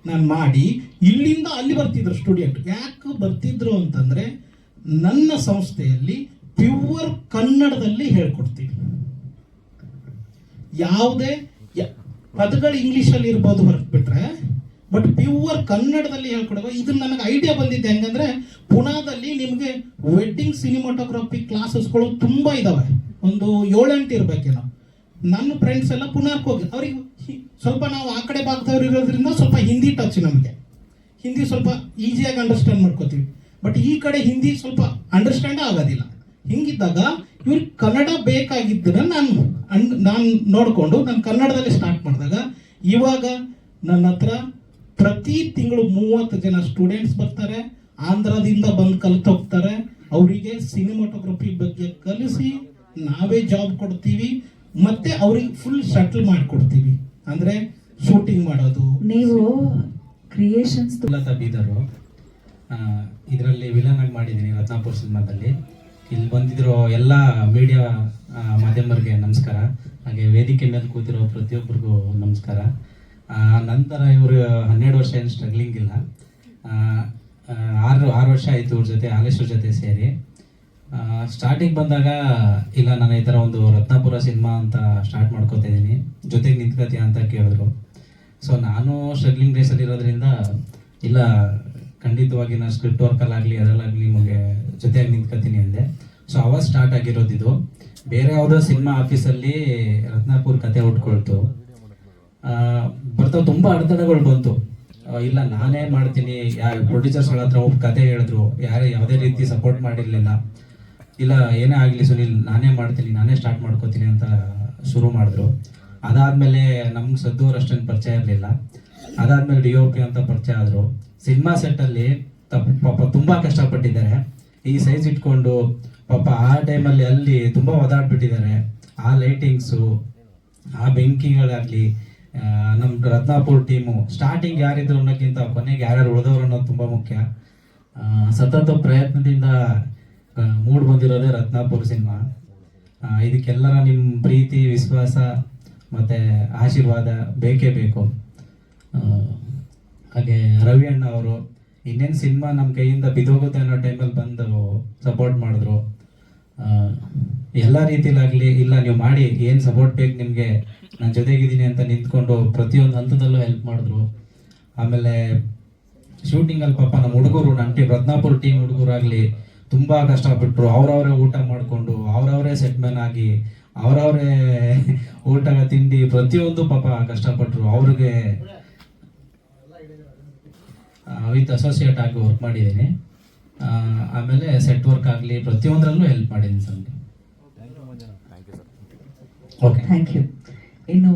ನಾನು ಮಾಡಿ ಇಲ್ಲಿಂದ ಅಲ್ಲಿ ಬರ್ತಿದ್ರು ಸ್ಟೂಡೆಂಟ್. ಯಾಕೆ ಬರ್ತಿದ್ರು ಅಂತಂದರೆ, ನನ್ನ ಸಂಸ್ಥೆಯಲ್ಲಿ ಪ್ಯೂರ್ ಕನ್ನಡದಲ್ಲಿ ಹೇಳ್ಕೊಡ್ತೀವಿ. ಯಾವುದೇ ಪದಗಳು ಇಂಗ್ಲೀಷಲ್ಲಿ ಇರ್ಬೋದು ಹೊರಟ್ಬಿಟ್ರೆ, ಬಟ್ ಪ್ಯೂರ್ ಕನ್ನಡದಲ್ಲಿ ಹೇಳ್ಕೊಡುವ. ಇದು ನನಗೆ ಐಡಿಯಾ ಬಂದಿದ್ದೆ ಹೆಂಗಂದ್ರೆ, ಪುಣಾದಲ್ಲಿ ನಿಮಗೆ ವೆಡ್ಡಿಂಗ್ ಸಿನಿಮಾಟೋಗ್ರಫಿ ಕ್ಲಾಸಸ್ಗಳು ತುಂಬ ಇದ್ದಾವೆ, ಒಂದು 7-8 ಇರಬೇಕೇನೋ. ನನ್ನ ಫ್ರೆಂಡ್ಸ್ ಎಲ್ಲ ಪುಣಾಕ್ಕೆ ಹೋಗಿ, ಅವ್ರಿಗೆ ಸ್ವಲ್ಪ ನಾವು ಆ ಕಡೆ ಭಾಗದವ್ರು ಇರೋದ್ರಿಂದ ಸ್ವಲ್ಪ ಹಿಂದಿ ಟಚ್, ನಮಗೆ ಹಿಂದಿ ಸ್ವಲ್ಪ ಈಸಿಯಾಗಿ ಅಂಡರ್ಸ್ಟ್ಯಾಂಡ್ ಮಾಡ್ಕೋತೀವಿ. ಬಟ್ ಈ ಕಡೆ ಹಿಂದಿ ಸ್ವಲ್ಪ ಅಂಡರ್ಸ್ಟ್ಯಾಂಡ್ ಆಗೋದಿಲ್ಲ. ಹಿಂಗಿದ್ದಾಗ ಇವ್ರಿಗೆ ಕನ್ನಡ ಬೇಕಾಗಿದ್ದನ್ನ ನಾನು ನೋಡಿಕೊಂಡು ನಾನು ಕನ್ನಡದಲ್ಲಿ ಸ್ಟಾರ್ಟ್ ಮಾಡಿದಾಗ ಇವಾಗ ನನ್ನ ಹತ್ರ ಪ್ರತಿ ತಿಂಗಳು 30 ಜನ ಸ್ಟೂಡೆಂಟ್ಸ್ ಬರ್ತಾರೆ, ಆಂಧ್ರದಿಂದ ಬಂದು ಕಲಿತು ಹೋಗ್ತಾರೆ. ಅವರಿಗೆ ಸಿನಿಮಾಟೋಗ್ರಫಿ ಬಗ್ಗೆ ಕಲಿಸಿ ನಾವೇ ಜಾಬ್ ಕೊಡ್ತೀವಿ, ಮತ್ತೆ ಅವ್ರಿಗೆ ಫುಲ್ ಸೆಟಲ್ ಮಾಡಿಕೊಡ್ತೀವಿ. ಅಂದರೆ ಶೂಟಿಂಗ್ ಮಾಡೋದು. ನೀವು ಕ್ರಿಯೇಷನ್ಸ್ ಸುಮಲತಾ ಬೀದರು ಇದರಲ್ಲಿ ವಿಲನ್ ಆಗಿ ಮಾಡಿದ್ದೀನಿ ರತ್ನಾಪುರ ಸಿನಿಮಾದಲ್ಲಿ. ಇಲ್ಲಿ ಬಂದಿರೋ ಎಲ್ಲ ಮೀಡಿಯಾ ಮಾಧ್ಯಮರಿಗೆ ನಮಸ್ಕಾರ, ಹಾಗೆ ವೇದಿಕೆ ಮೇಲೆ ಕೂತಿರೋ ಪ್ರತಿಯೊಬ್ಬರಿಗೂ ನಮಸ್ಕಾರ. ನಂತರ ಇವರು 12 ವರ್ಷ ಏನು ಸ್ಟ್ರಗ್ಲಿಂಗ್ ಇಲ್ಲ, 6 ವರ್ಷ ಆಯಿತು ಇವ್ರ ಜೊತೆ, ಹಾಲೇಶ್ವರ ಜೊತೆ ಸೇರಿ. ಸ್ಟಾರ್ಟಿಂಗ್ ಬಂದಾಗ ಇಲ್ಲ ನಾನು ಈ ಥರ ಒಂದು ರತ್ನಾಪುರ ಸಿನಿಮಾ ಅಂತ ಸ್ಟಾರ್ಟ್ ಮಾಡ್ಕೋತಾ ಇದ್ದೀನಿ, ಜೊತೆಗೆ ನಿಂತ್ಕತೀಯ ಅಂತ ಕೇಳಿದ್ರು. ಸೊ ನಾನು ಸ್ಟ್ರಗ್ಲಿಂಗ್ ರೇಸಲ್ಲಿ ಇರೋದ್ರಿಂದ ಇಲ್ಲ ಖಂಡಿತವಾಗಿ ನಾನು ಸ್ಕ್ರಿಪ್ಟ್ ವರ್ಕಲ್ಲಾಗಲಿ ಅದರಲ್ಲಾಗಲಿ ನಿಮಗೆ ಜೊತೆಯಾಗಿ ನಿಂತ್ಕೊತೀನಿ ಅಂದೆ. ಸೊ ಅವಾಗ ಸ್ಟಾರ್ಟ್ ಆಗಿರೋದಿದು. ಬೇರೆ ಯಾವುದೋ ಸಿನಿಮಾ ಆಫೀಸಲ್ಲಿ ರತ್ನಾಪುರ ಕತೆ ಉಟ್ಕೊಳ್ತು, ಬರ್ತಾವೆ ತುಂಬ ಅಡೆತಡೆಗಳು ಬಂತು. ಇಲ್ಲ ನಾನೇ ಮಾಡ್ತೀನಿ, ಪ್ರೊಡ್ಯೂಸರ್ಸ್ಗಳ ಹತ್ರ ಹೋಗಿ ಕತೆ ಹೇಳಿದ್ರು, ಯಾವುದೇ ರೀತಿ ಸಪೋರ್ಟ್ ಮಾಡಿರಲಿಲ್ಲ. ಇಲ್ಲ ಏನೇ ಆಗಲಿ ಸುನಿಲ್ ನಾನೇ ಮಾಡ್ತೀನಿ, ನಾನೇ ಸ್ಟಾರ್ಟ್ ಮಾಡ್ಕೋತೀನಿ ಅಂತ ಶುರು ಮಾಡಿದ್ರು. ಅದಾದಮೇಲೆ ನಮ್ಗೆ ಸದ್ದು ಅವ್ರು ಅಷ್ಟೇನು ಪರಿಚಯ ಇರಲಿಲ್ಲ. ಅದಾದಮೇಲೆ DOP ಅಂತ ಪರಿಚಯ ಆದರು. ಸಿನಿಮಾ ಸೆಟ್ಟಲ್ಲಿ ಪಾಪ ತುಂಬ ಕಷ್ಟಪಟ್ಟಿದ್ದಾರೆ. ಈ ಸೈಜ್ ಇಟ್ಕೊಂಡು ಪಾಪ ಆ ಟೈಮಲ್ಲಿ ಅಲ್ಲಿ ತುಂಬ ಒದಾಡ್ಬಿಟ್ಟಿದ್ದಾರೆ. ಆ ಲೈಟಿಂಗ್ಸು, ಆ ಬೆಂಕಿಗಳಾಗಲಿ, ನಮ್ಮ ರತ್ನಾಪುರ ಟೀಮು ಸ್ಟಾರ್ಟಿಂಗ್ ಯಾರಿದ್ರು ಅನ್ನೋಕ್ಕಿಂತ ಕೊನೆಗೆ ಯಾರ್ಯಾರು ಉಳಿದವರು ಅನ್ನೋದು ತುಂಬ ಮುಖ್ಯ. ಸತತ ಪ್ರಯತ್ನದಿಂದ ಮೂಡ್ ಬಂದಿರೋದೇ ರತ್ನಾಪುರ ಸಿನಿಮಾ. ಇದಕ್ಕೆಲ್ಲರ ನಿಮ್ಮ ಪ್ರೀತಿ, ವಿಶ್ವಾಸ ಮತ್ತು ಆಶೀರ್ವಾದ ಬೇಕೇ ಬೇಕು. ಹಾಗೆ ರವಿ ಅಣ್ಣ ಅವರು ಇನ್ನೇನು ಸಿನಿಮಾ ನಮ್ಮ ಕೈಯಿಂದ ಬಿದ್ದೋಗುತ್ತೆ ಅನ್ನೋ ಟೈಮಲ್ಲಿ ಬಂದು ಸಪೋರ್ಟ್ ಮಾಡಿದ್ರು. ಎಲ್ಲ ರೀತಿಲಾಗಲಿ ಇಲ್ಲ ನೀವು ಮಾಡಿ, ಏನು ಸಪೋರ್ಟ್ ಬೇಕು ನಿಮಗೆ, ನಾನು ಜೊತೆಗಿದ್ದೀನಿ ಅಂತ ನಿಂತ್ಕೊಂಡು ಪ್ರತಿಯೊಂದು ಹಂತದಲ್ಲೂ ಹೆಲ್ಪ್ ಮಾಡಿದ್ರು. ಆಮೇಲೆ ಶೂಟಿಂಗಲ್ಲಿ ಪಾಪ ನಮ್ಮ ಹುಡುಗರು, ನಮ್ಮ ರತ್ನಾಪುರ ಟೀಮ್ ಹುಡುಗರಾಗಲಿ ತುಂಬ ಕಷ್ಟಪಟ್ಟರು. ಅವರವರೇ ಊಟ ಮಾಡಿಕೊಂಡು, ಅವರವರೇ ಸೆಟ್ಮೆನ್ ಆಗಿ, ಅವರವರೇ ಊಟ ತಿಂಡಿ ಪ್ರತಿಯೊಂದು ಪಾಪ ಕಷ್ಟಪಟ್ಟರು. ಅವ್ರಿಗೆ ವಿತ್ ಅಸೋಸಿಯೇಟ್ ಆಗಿ ವರ್ಕ್ ಮಾಡಿದ್ದೀನಿ. ಆಮೇಲೆ ಸೆಟ್ ವರ್ಕ್ ಆಗಲಿ ಪ್ರತಿಯೊಂದರಲ್ಲೂ ಹೆಲ್ಪ್ ಮಾಡಿದ್ದೀನಿ ಸರ್. Okay, thank you. ಇನ್ನು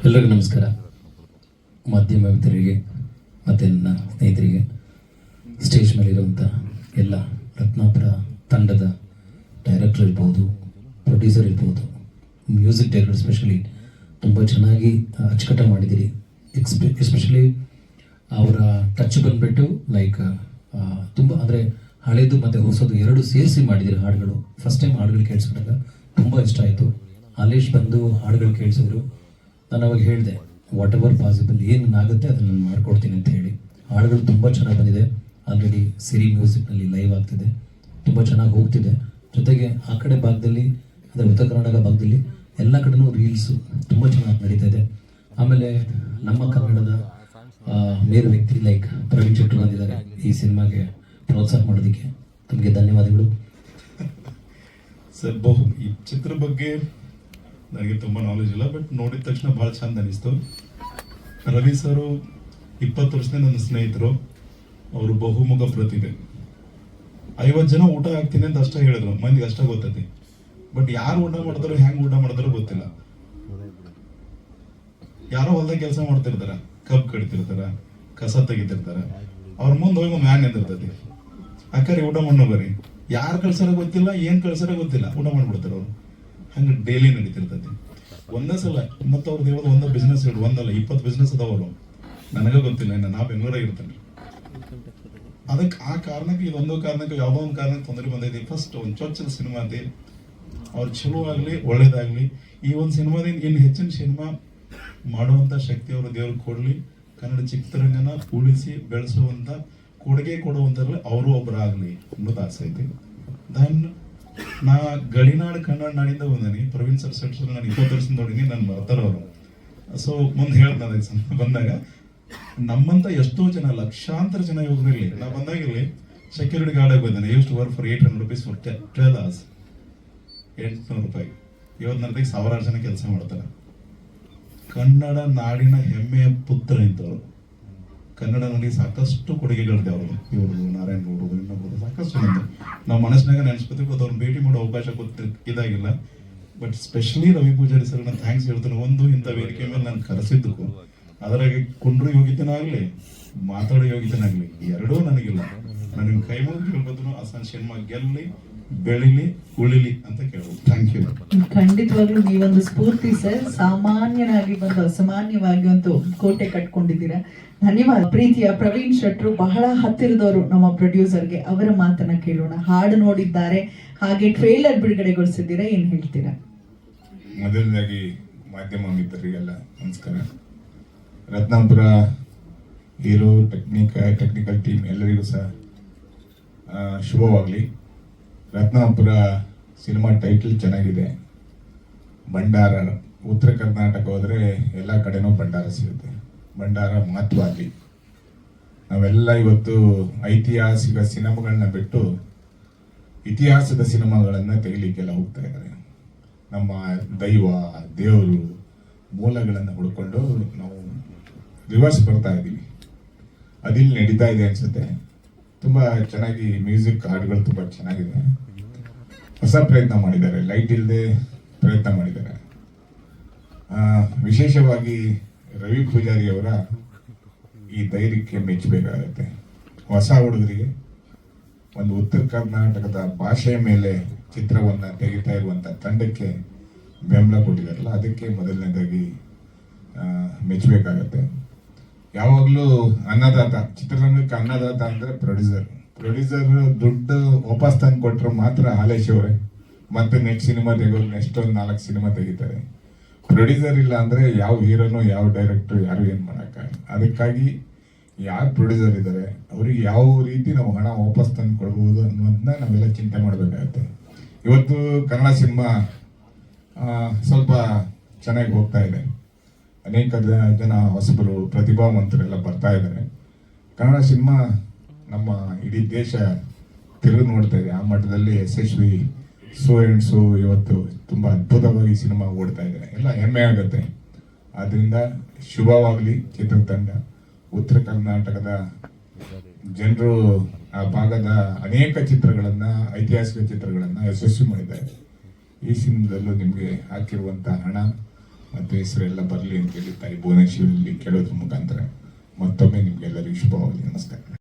ಎಲ್ಲರಿಗೂ ನಮಸ್ಕಾರ. ಮಾಧ್ಯಮ ಮಿತ್ರರಿಗೆ ಮತ್ತು ನನ್ನ ಸ್ನೇಹಿತರಿಗೆ, ಸ್ಟೇಜ್ ಮೇಲಿರುವಂಥ ಎಲ್ಲ ರತ್ನಾಪುರ ತಂಡದ ಡೈರೆಕ್ಟರ್ ಇರ್ಬೋದು, ಪ್ರೊಡ್ಯೂಸರ್ ಇರ್ಬೋದು, ಮ್ಯೂಸಿಕ್ ಡೈರೆಕ್ಟರ್ ಸ್ಪೆಷಲಿ ತುಂಬ ಚೆನ್ನಾಗಿ ಅಚ್ಚುಕಟ್ಟಾಗಿ ಮಾಡಿದ್ದೀರಿ. ಎಸ್ಪೆಷಲಿ ಅವರ ಟಚ್ ಬಂದುಬಿಟ್ಟು ಲೈಕ್ ತುಂಬ ಅಂದರೆ ಹಳೇದು ಮತ್ತು ಹೊಸದು ಎರಡು ಸೇರಿಸಿ ಮಾಡಿದ್ದೀರಿ ಹಾಡುಗಳು. ಫಸ್ಟ್ ಟೈಮ್ ಹಾಡುಗಳು ಕೇಳಿಸ್ಕೊಂಡಾಗ ತುಂಬ ಇಷ್ಟ ಆಯಿತು. ಹಾಲೇಶ್ ಬಂದು ಹಾಡುಗಳು ಕೇಳಿಸಿದ್ರು. ನಾನು ಅವಾಗ ಹೇಳಿದೆ ವಾಟ್ ಎವರ್ ಪಾಸಿಬಲ್ ಏನಾಗುತ್ತೆ ಅದನ್ನು ನಾನು ಮಾಡ್ಕೊಡ್ತೀನಿ ಅಂತ ಹೇಳಿ. ಹಾಡುಗಳು ತುಂಬ ಚೆನ್ನಾಗಿ ಬಂದಿದೆ. ಆಲ್ರೆಡಿ ಸಿರಿ ಮ್ಯೂಸಿಕ್ನಲ್ಲಿ ಲೈವ್ ಆಗ್ತಿದೆ, ತುಂಬ ಚೆನ್ನಾಗಿ ಹೋಗ್ತಿದೆ. ಜೊತೆಗೆ ಆ ಕಡೆ ಭಾಗದಲ್ಲಿ ಅಂದರೆ ಉತ್ತರ ಕರ್ನಾಟಕ ಭಾಗದಲ್ಲಿ ಎಲ್ಲ ಕಡೆನೂ ರೀಲ್ಸು ತುಂಬ ಚೆನ್ನಾಗಿ ನಡೀತಾ ಇದೆ. ಆಮೇಲೆ ನಮ್ಮ ಕನ್ನಡದ ಮೇರು ವ್ಯಕ್ತಿ ಲೈಕ್ ಪ್ರವೀಣ್ ಶೆಟ್ಟಿ ಬಂದಿದ್ದಾರೆ ಈ ಸಿನಿಮಾಗೆ ಪ್ರೋತ್ಸಾಹ ಮಾಡೋದಕ್ಕೆ. ತಮಗೆ ಧನ್ಯವಾದಗಳು ಸರ್. ಈ ಚಿತ್ರ ಬಗ್ಗೆ ನನಗೆ ತುಂಬ ನಾಲೆಜ್ ಇಲ್ಲ, ಬಟ್ ನೋಡಿದ ತಕ್ಷಣ ಭಾಳ ಚಂದ ಅನಿಸ್ತು. ರವಿ ಸರು 20 ವರ್ಷದಿಂದ ನನ್ನ ಸ್ನೇಹಿತರು. ಅವರು ಬಹುಮುಖ ಪ್ರತಿಭೆ. 50 ಜನ ಊಟ ಹಾಕ್ತೀನಿ ಅಂತ ಅಷ್ಟೇ ಹೇಳಿದ್ರು, ಮಂದಿಗೆ ಅಷ್ಟೇ ಗೊತ್ತೈತಿ. ಬಟ್ ಯಾರು ಊಟ ಮಾಡ್ತಾರೋ, ಹೆಂಗೆ ಊಟ ಮಾಡ್ತಾರೋ ಗೊತ್ತಿಲ್ಲ. ಯಾರೋ ಹೊಲ್ದಾಗ ಕೆಲಸ ಮಾಡ್ತಿರ್ತಾರ, ಕಬ್ಬು ಕಡಿತಿರ್ತಾರ, ಕಸ ತೆಗಿತಿರ್ತಾರ, ಅವ್ರ ಮುಂದೆ ಹೋಗಿ ಒಂದು ವ್ಯಾನ್ ನಿಂತಿರ್ತೈತಿ, ಅಕ್ಕರಿ ಊಟ ಮಾಡೋ ಬರ್ರಿ. ಯಾರು ಕಳ್ಸಾರ ಗೊತ್ತಿಲ್ಲ, ಏನು ಕಳ್ಸಾರ ಗೊತ್ತಿಲ್ಲ, ಊಟ ಮಾಡ್ಬಿಡ್ತಾರ ಅವ್ರು. ಹಂಗೆ ಡೈಲಿ ನಡೀತಿರ್ತೈತಿ. ಒಂದೇ ಸಲ ಮತ್ತೆ ಅವ್ರದ್ದು ಹೇಳೋದು ಒಂದೇ ಬಿಸ್ನೆಸ್ ಹೇಳಿ, ಒಂದಲ್ಲ 20 ಬಿಸ್ನೆಸ್ ಅದಾವರು. ನನಗೆ ಗೊತ್ತಿಲ್ಲ, ಇನ್ನು ನಾ ಬೆಂಗಳೂರಾಗ ಇರ್ತೇನೆ. ಅದಕ್ಕೆ ಆ ಕಾರಣಕ್ಕೆ ಇದೊಂದು ಕಾರಣಕ್ಕೆ ಯಾವುದೋ ಒಂದು ಕಾರಣಕ್ಕೆ ತೊಂದರೆ ಬಂದೈತಿ. ಫಸ್ಟ್ ಒಂದು ಚೊಚ್ಚಲ ಸಿನಿಮಾ ಐತಿ, ಅವ್ರು ಚಲೋ ಆಗಲಿ ಒಳ್ಳೇದಾಗಲಿ. ಈ ಒಂದು ಸಿನಿಮಾದಿಂದ ಇನ್ನು ಹೆಚ್ಚಿನ ಸಿನಿಮಾ ಮಾಡುವಂಥ ಶಕ್ತಿ ಅವರು ದೇವ್ರಿಗೆ ಕೊಡಲಿ. ಕನ್ನಡ ಚಿತ್ರರಂಗನ ಉಳಿಸಿ ಬೆಳೆಸುವಂಥ ಕೊಡುಗೆ ಕೊಡುವಂಥದ್ರಲ್ಲಿ ಅವರು ಒಬ್ಬರಾಗಲಿ ಅನ್ನೋದು ಆಸೆ ಐತಿ. ದೆನ್ ನಾ ಗಡಿನಾಡು ಕನ್ನಡ ನಾಡಿಂದ ಬಂದೀನಿ. ಪ್ರವೀಣ್ ಸರ್ ಸೆಟ್ ನಾನು 20 ವರ್ಷದಿಂದ ನೋಡಿನಿ, ನನ್ನ ಬರ್ತಾರವರು. ಸೊ ಮುಂದೆ ಹೇಳ್ತಾರೆ ಬಂದಾಗ ನಮ್ಮಂತ ಎಷ್ಟೋ ಜನ, ಲಕ್ಷಾಂತರ ಜನ ಯುವಕರಲ್ಲಿ ನಾ ಬಂದಾಗಿರ್ಲಿ ಸೆಕ್ಯೂರಿಟಿ ಗಾರ್ಡ್ ಆಗಿ ಬಂದಾನೆ. Use to work for 800 rupees for 12 hours. 800 ರೂಪಾಯಿ. ಇವತ್ತು ನನಗೆ 1000 ಜನ ಕೆಲಸ ಮಾಡ್ತಾರೆ. ಕನ್ನಡ ನಾಡಿನ ಹೆಮ್ಮೆಯ ಪುತ್ರ ಇಂಥವ್ರು. ಕನ್ನಡ ನುಡಿ ಸಾಕಷ್ಟು ಕೊಡುಗೆಗಳಿದೆ ಅವ್ರದ್ದು, ಇವ್ರದ್ದು ನಾರಾಯಣ ಗೌಡ್ರದ್ದು, ಇನ್ನೊಬ್ರದ್ದು ಸಾಕಷ್ಟು ಜನದ್ದು ನಾವು ಮನಸ್ಸಿನಾಗ ನೆನೆಸ್ಕೊತೀವಿ. ಅದು ಅವ್ರನ್ನ ಭೇಟಿ ಮಾಡೋ ಅವಕಾಶ ಇದಾಗಿಲ್ಲ. ಬಟ್ ಸ್ಪೆಷಲಿ ರವಿ ಪೂಜಾರಿ ಸರ್ನ ಥ್ಯಾಂಕ್ಸ್ ಹೇಳ್ತಾನೆ. ಒಂದು ಇಂಥ ವೇದಿಕೆ ಮೇಲೆ ನಾನು ಕರೆಸಿದ್ದಕ್ಕೂ, ಅದರಾಗೆ ಕುಂಡ್ರು ಯೋಗ್ಯತೆನಾಗಲಿ ಮಾತಾಡೋ ಯೋಗ್ಯತೆನಾಗಲಿ ಎರಡೂ ನನಗಿಲ್ಲ. ನಾನು ನಿಮ್ಮ ಕೈ ಮುಗಿದು ಕೇಳ್ಬೋದ್ರು, ಆ ಸಿನಿಮಾ ಗೆಲ್ಲಿ ಬೆಳಿಲಿ ಉಳಿಲಿ ಅಂತ ಕೇಳ್ಬೋದು. Thank you. ಖಂಡಿತವಾಗ್ಲೂ ನೀವೊಂದು ಸ್ಫೂರ್ತಿ ಸರ್. ಸಾಮಾನ್ಯನಾಗಿ ಬಂದು ಅಸಾಮಾನ್ಯವಾಗಿ ಒಂದು ಕೋಟೆ ಕಟ್ಕೊಂಡಿದ್ದೀರಾ. ಧನ್ಯವಾದ. ಪ್ರೀತಿಯ ಪ್ರವೀಣ್ ಶೆಟ್ರು ಬಹಳ ಹತ್ತಿರದವರು ನಮ್ಮ ಪ್ರೊಡ್ಯೂಸರ್ಗೆ, ಅವರ ಮಾತನ್ನ ಕೇಳೋಣ. ಹಾಡು ನೋಡಿದ್ದಾರೆ, ಹಾಗೆ ಟ್ರೇಲರ್ ಬಿಡುಗಡೆಗೊಳಿಸಿದ್ದೀರಾ, ಏನ್ ಹೇಳ್ತೀರಾ? ಮೊದಲನೇದಾಗಿ ಮಾಧ್ಯಮ ಮಿತ್ರರಿಗೆಲ್ಲ ನಮಸ್ಕಾರ. ರತ್ನಾಪುರ ಹೀರೋ ಟೆಕ್ನಿಕಲ್ ಟೀಮ್ ಎಲ್ಲರಿಗೂ ಸಹ ಶುಭವಾಗಲಿ. ರತ್ನಾಪುರ ಸಿನಿಮಾ ಟೈಟಲ್ ಚೆನ್ನಾಗಿದೆ. ಭಂಡಾರ, ಉತ್ತರ ಕರ್ನಾಟಕ ಹೋದರೆ ಎಲ್ಲ ಕಡೆನೂ ಭಂಡಾರ ಸಿಗುತ್ತೆ. ಭಂಡಾರ ಮಹತ್ವ ಅಲ್ಲಿ. ನಾವೆಲ್ಲ ಇವತ್ತು ಐತಿಹಾಸಿಕ ಸಿನಿಮಾಗಳನ್ನ ಬಿಟ್ಟು ಇತಿಹಾಸದ ಸಿನಿಮಾಗಳನ್ನು ತೆಗಿಲಿಕ್ಕೆಲ್ಲ ಹೋಗ್ತಾ ಇದ್ದಾರೆ. ನಮ್ಮ ದೈವ, ದೇವರು, ಮೂಲಗಳನ್ನು ಹುಡ್ಕೊಂಡು ನಾವು ರಿವರ್ಸ್ ಬರ್ತಾ ಇದ್ದೀವಿ. ಅದಿಲ್ಲಿ ನಡೀತಾ ಇದೆ ಅನ್ಸುತ್ತೆ. ತುಂಬ ಚೆನ್ನಾಗಿ ಮ್ಯೂಸಿಕ್, ಹಾಡುಗಳು ತುಂಬ ಚೆನ್ನಾಗಿದೆ. ಹೊಸ ಪ್ರಯತ್ನ ಮಾಡಿದ್ದಾರೆ, ಲೈಟ್ ಇಲ್ಲದೆ ಪ್ರಯತ್ನ ಮಾಡಿದ್ದಾರೆ. ವಿಶೇಷವಾಗಿ ರವಿ ಪೂಜಾರಿ ಅವರ ಈ ಧೈರ್ಯಕ್ಕೆ ಮೆಚ್ಚಬೇಕಾಗತ್ತೆ. ಹೊಸ ಹುಡುಗರಿಗೆ ಒಂದು ಉತ್ತರ ಕರ್ನಾಟಕದ ಭಾಷೆಯ ಮೇಲೆ ಚಿತ್ರವನ್ನು ತೆಗಿತಾ ಇರುವಂಥ ತಂಡಕ್ಕೆ ಬೆಂಬಲ ಕೊಟ್ಟಿದ್ದಾರಲ್ಲ, ಅದಕ್ಕೆ ಮೊದಲನೇದಾಗಿ ಮೆಚ್ಚಬೇಕಾಗತ್ತೆ. ಯಾವಾಗಲೂ ಅನ್ನದಾತ, ಚಿತ್ರರಂಗಕ್ಕೆ ಅನ್ನದಾತ ಅಂದರೆ ಪ್ರೊಡ್ಯೂಸರ್ ದುಡ್ಡು ವಾಪಸ್ ತಂದು ಕೊಟ್ಟರೆ ಮಾತ್ರ ಹಾಲೇಶ್ ಅವರೇ ಮತ್ತೆ ನೆಕ್ಸ್ಟ್ ಸಿನಿಮಾ ತೆಗೋರು ನೆಕ್ಸ್ಟ್ ಒಂದು 4 ಸಿನಿಮಾ ತೆಗಿತಾರೆ. ಪ್ರೊಡ್ಯೂಸರ್ ಇಲ್ಲ ಅಂದರೆ ಯಾವ ಹೀರೋನು, ಯಾವ ಡೈರೆಕ್ಟ್ರು ಯಾರು ಏನು ಮಾಡೋಕ್ಕಾಗಲ್ಲ. ಅದಕ್ಕಾಗಿ ಯಾರು ಪ್ರೊಡ್ಯೂಸರ್ ಇದ್ದಾರೆ ಅವ್ರಿಗೆ ಯಾವ ರೀತಿ ನಾವು ಹಣ ವಾಪಸ್ ತಂದು ಕೊಡ್ಬೋದು ಅನ್ನೋದನ್ನ ನಾವೆಲ್ಲ ಚಿಂತೆ ಮಾಡಬೇಕಾಗತ್ತೆ. ಇವತ್ತು ಕನ್ನಡ ಸಿನಿಮಾ ಸ್ವಲ್ಪ ಚೆನ್ನಾಗಿ ಹೋಗ್ತಾ ಇದೆ. ಅನೇಕ ಜನ ಹೊಸಬರು, ಪ್ರತಿಭಾವಂತರೆಲ್ಲ ಬರ್ತಾ ಇದ್ದಾರೆ. ಕನ್ನಡ ಸಿನಿಮಾ ನಮ್ಮ ಇಡೀ ದೇಶ ತಿರುಗಿ ನೋಡ್ತಾ ಇದೆ. ಆ ಮಟ್ಟದಲ್ಲಿ ಯಶಸ್ವಿ ಸೋ ಇವತ್ತು ತುಂಬ ಅದ್ಭುತವಾಗಿ ಸಿನಿಮಾ ಓಡ್ತಾ ಇದ್ದಾರೆ. ಎಲ್ಲ ಹೆಮ್ಮೆ ಆಗುತ್ತೆ. ಆದ್ದರಿಂದ ಶುಭವಾಗಲಿ ಚಿತ್ರತಂಡ. ಉತ್ತರ ಕರ್ನಾಟಕದ ಜನರು ಆ ಭಾಗದ ಅನೇಕ ಚಿತ್ರಗಳನ್ನು, ಐತಿಹಾಸಿಕ ಚಿತ್ರಗಳನ್ನು ಯಶಸ್ವಿ ಮಾಡಿದ್ದಾರೆ. ಈ ಸಿನಿಮಾದಲ್ಲೂ ನಿಮಗೆ ಹಾಕಿರುವಂಥ ಹಣ ಮತ್ತು ಹೆಸರೆಲ್ಲ ಬರಲಿ ಅಂತೇಳಿ ತಾಯಿ ಭುವನೇಶ್ವರಿಯಲ್ಲಿ ಕೇಳೋದ್ರ ಮುಖಾಂತರ ಮತ್ತೊಮ್ಮೆ ನಿಮಗೆಲ್ಲರಿಗೂ ಶುಭವಾಗಲಿ. ನಮಸ್ಕಾರ.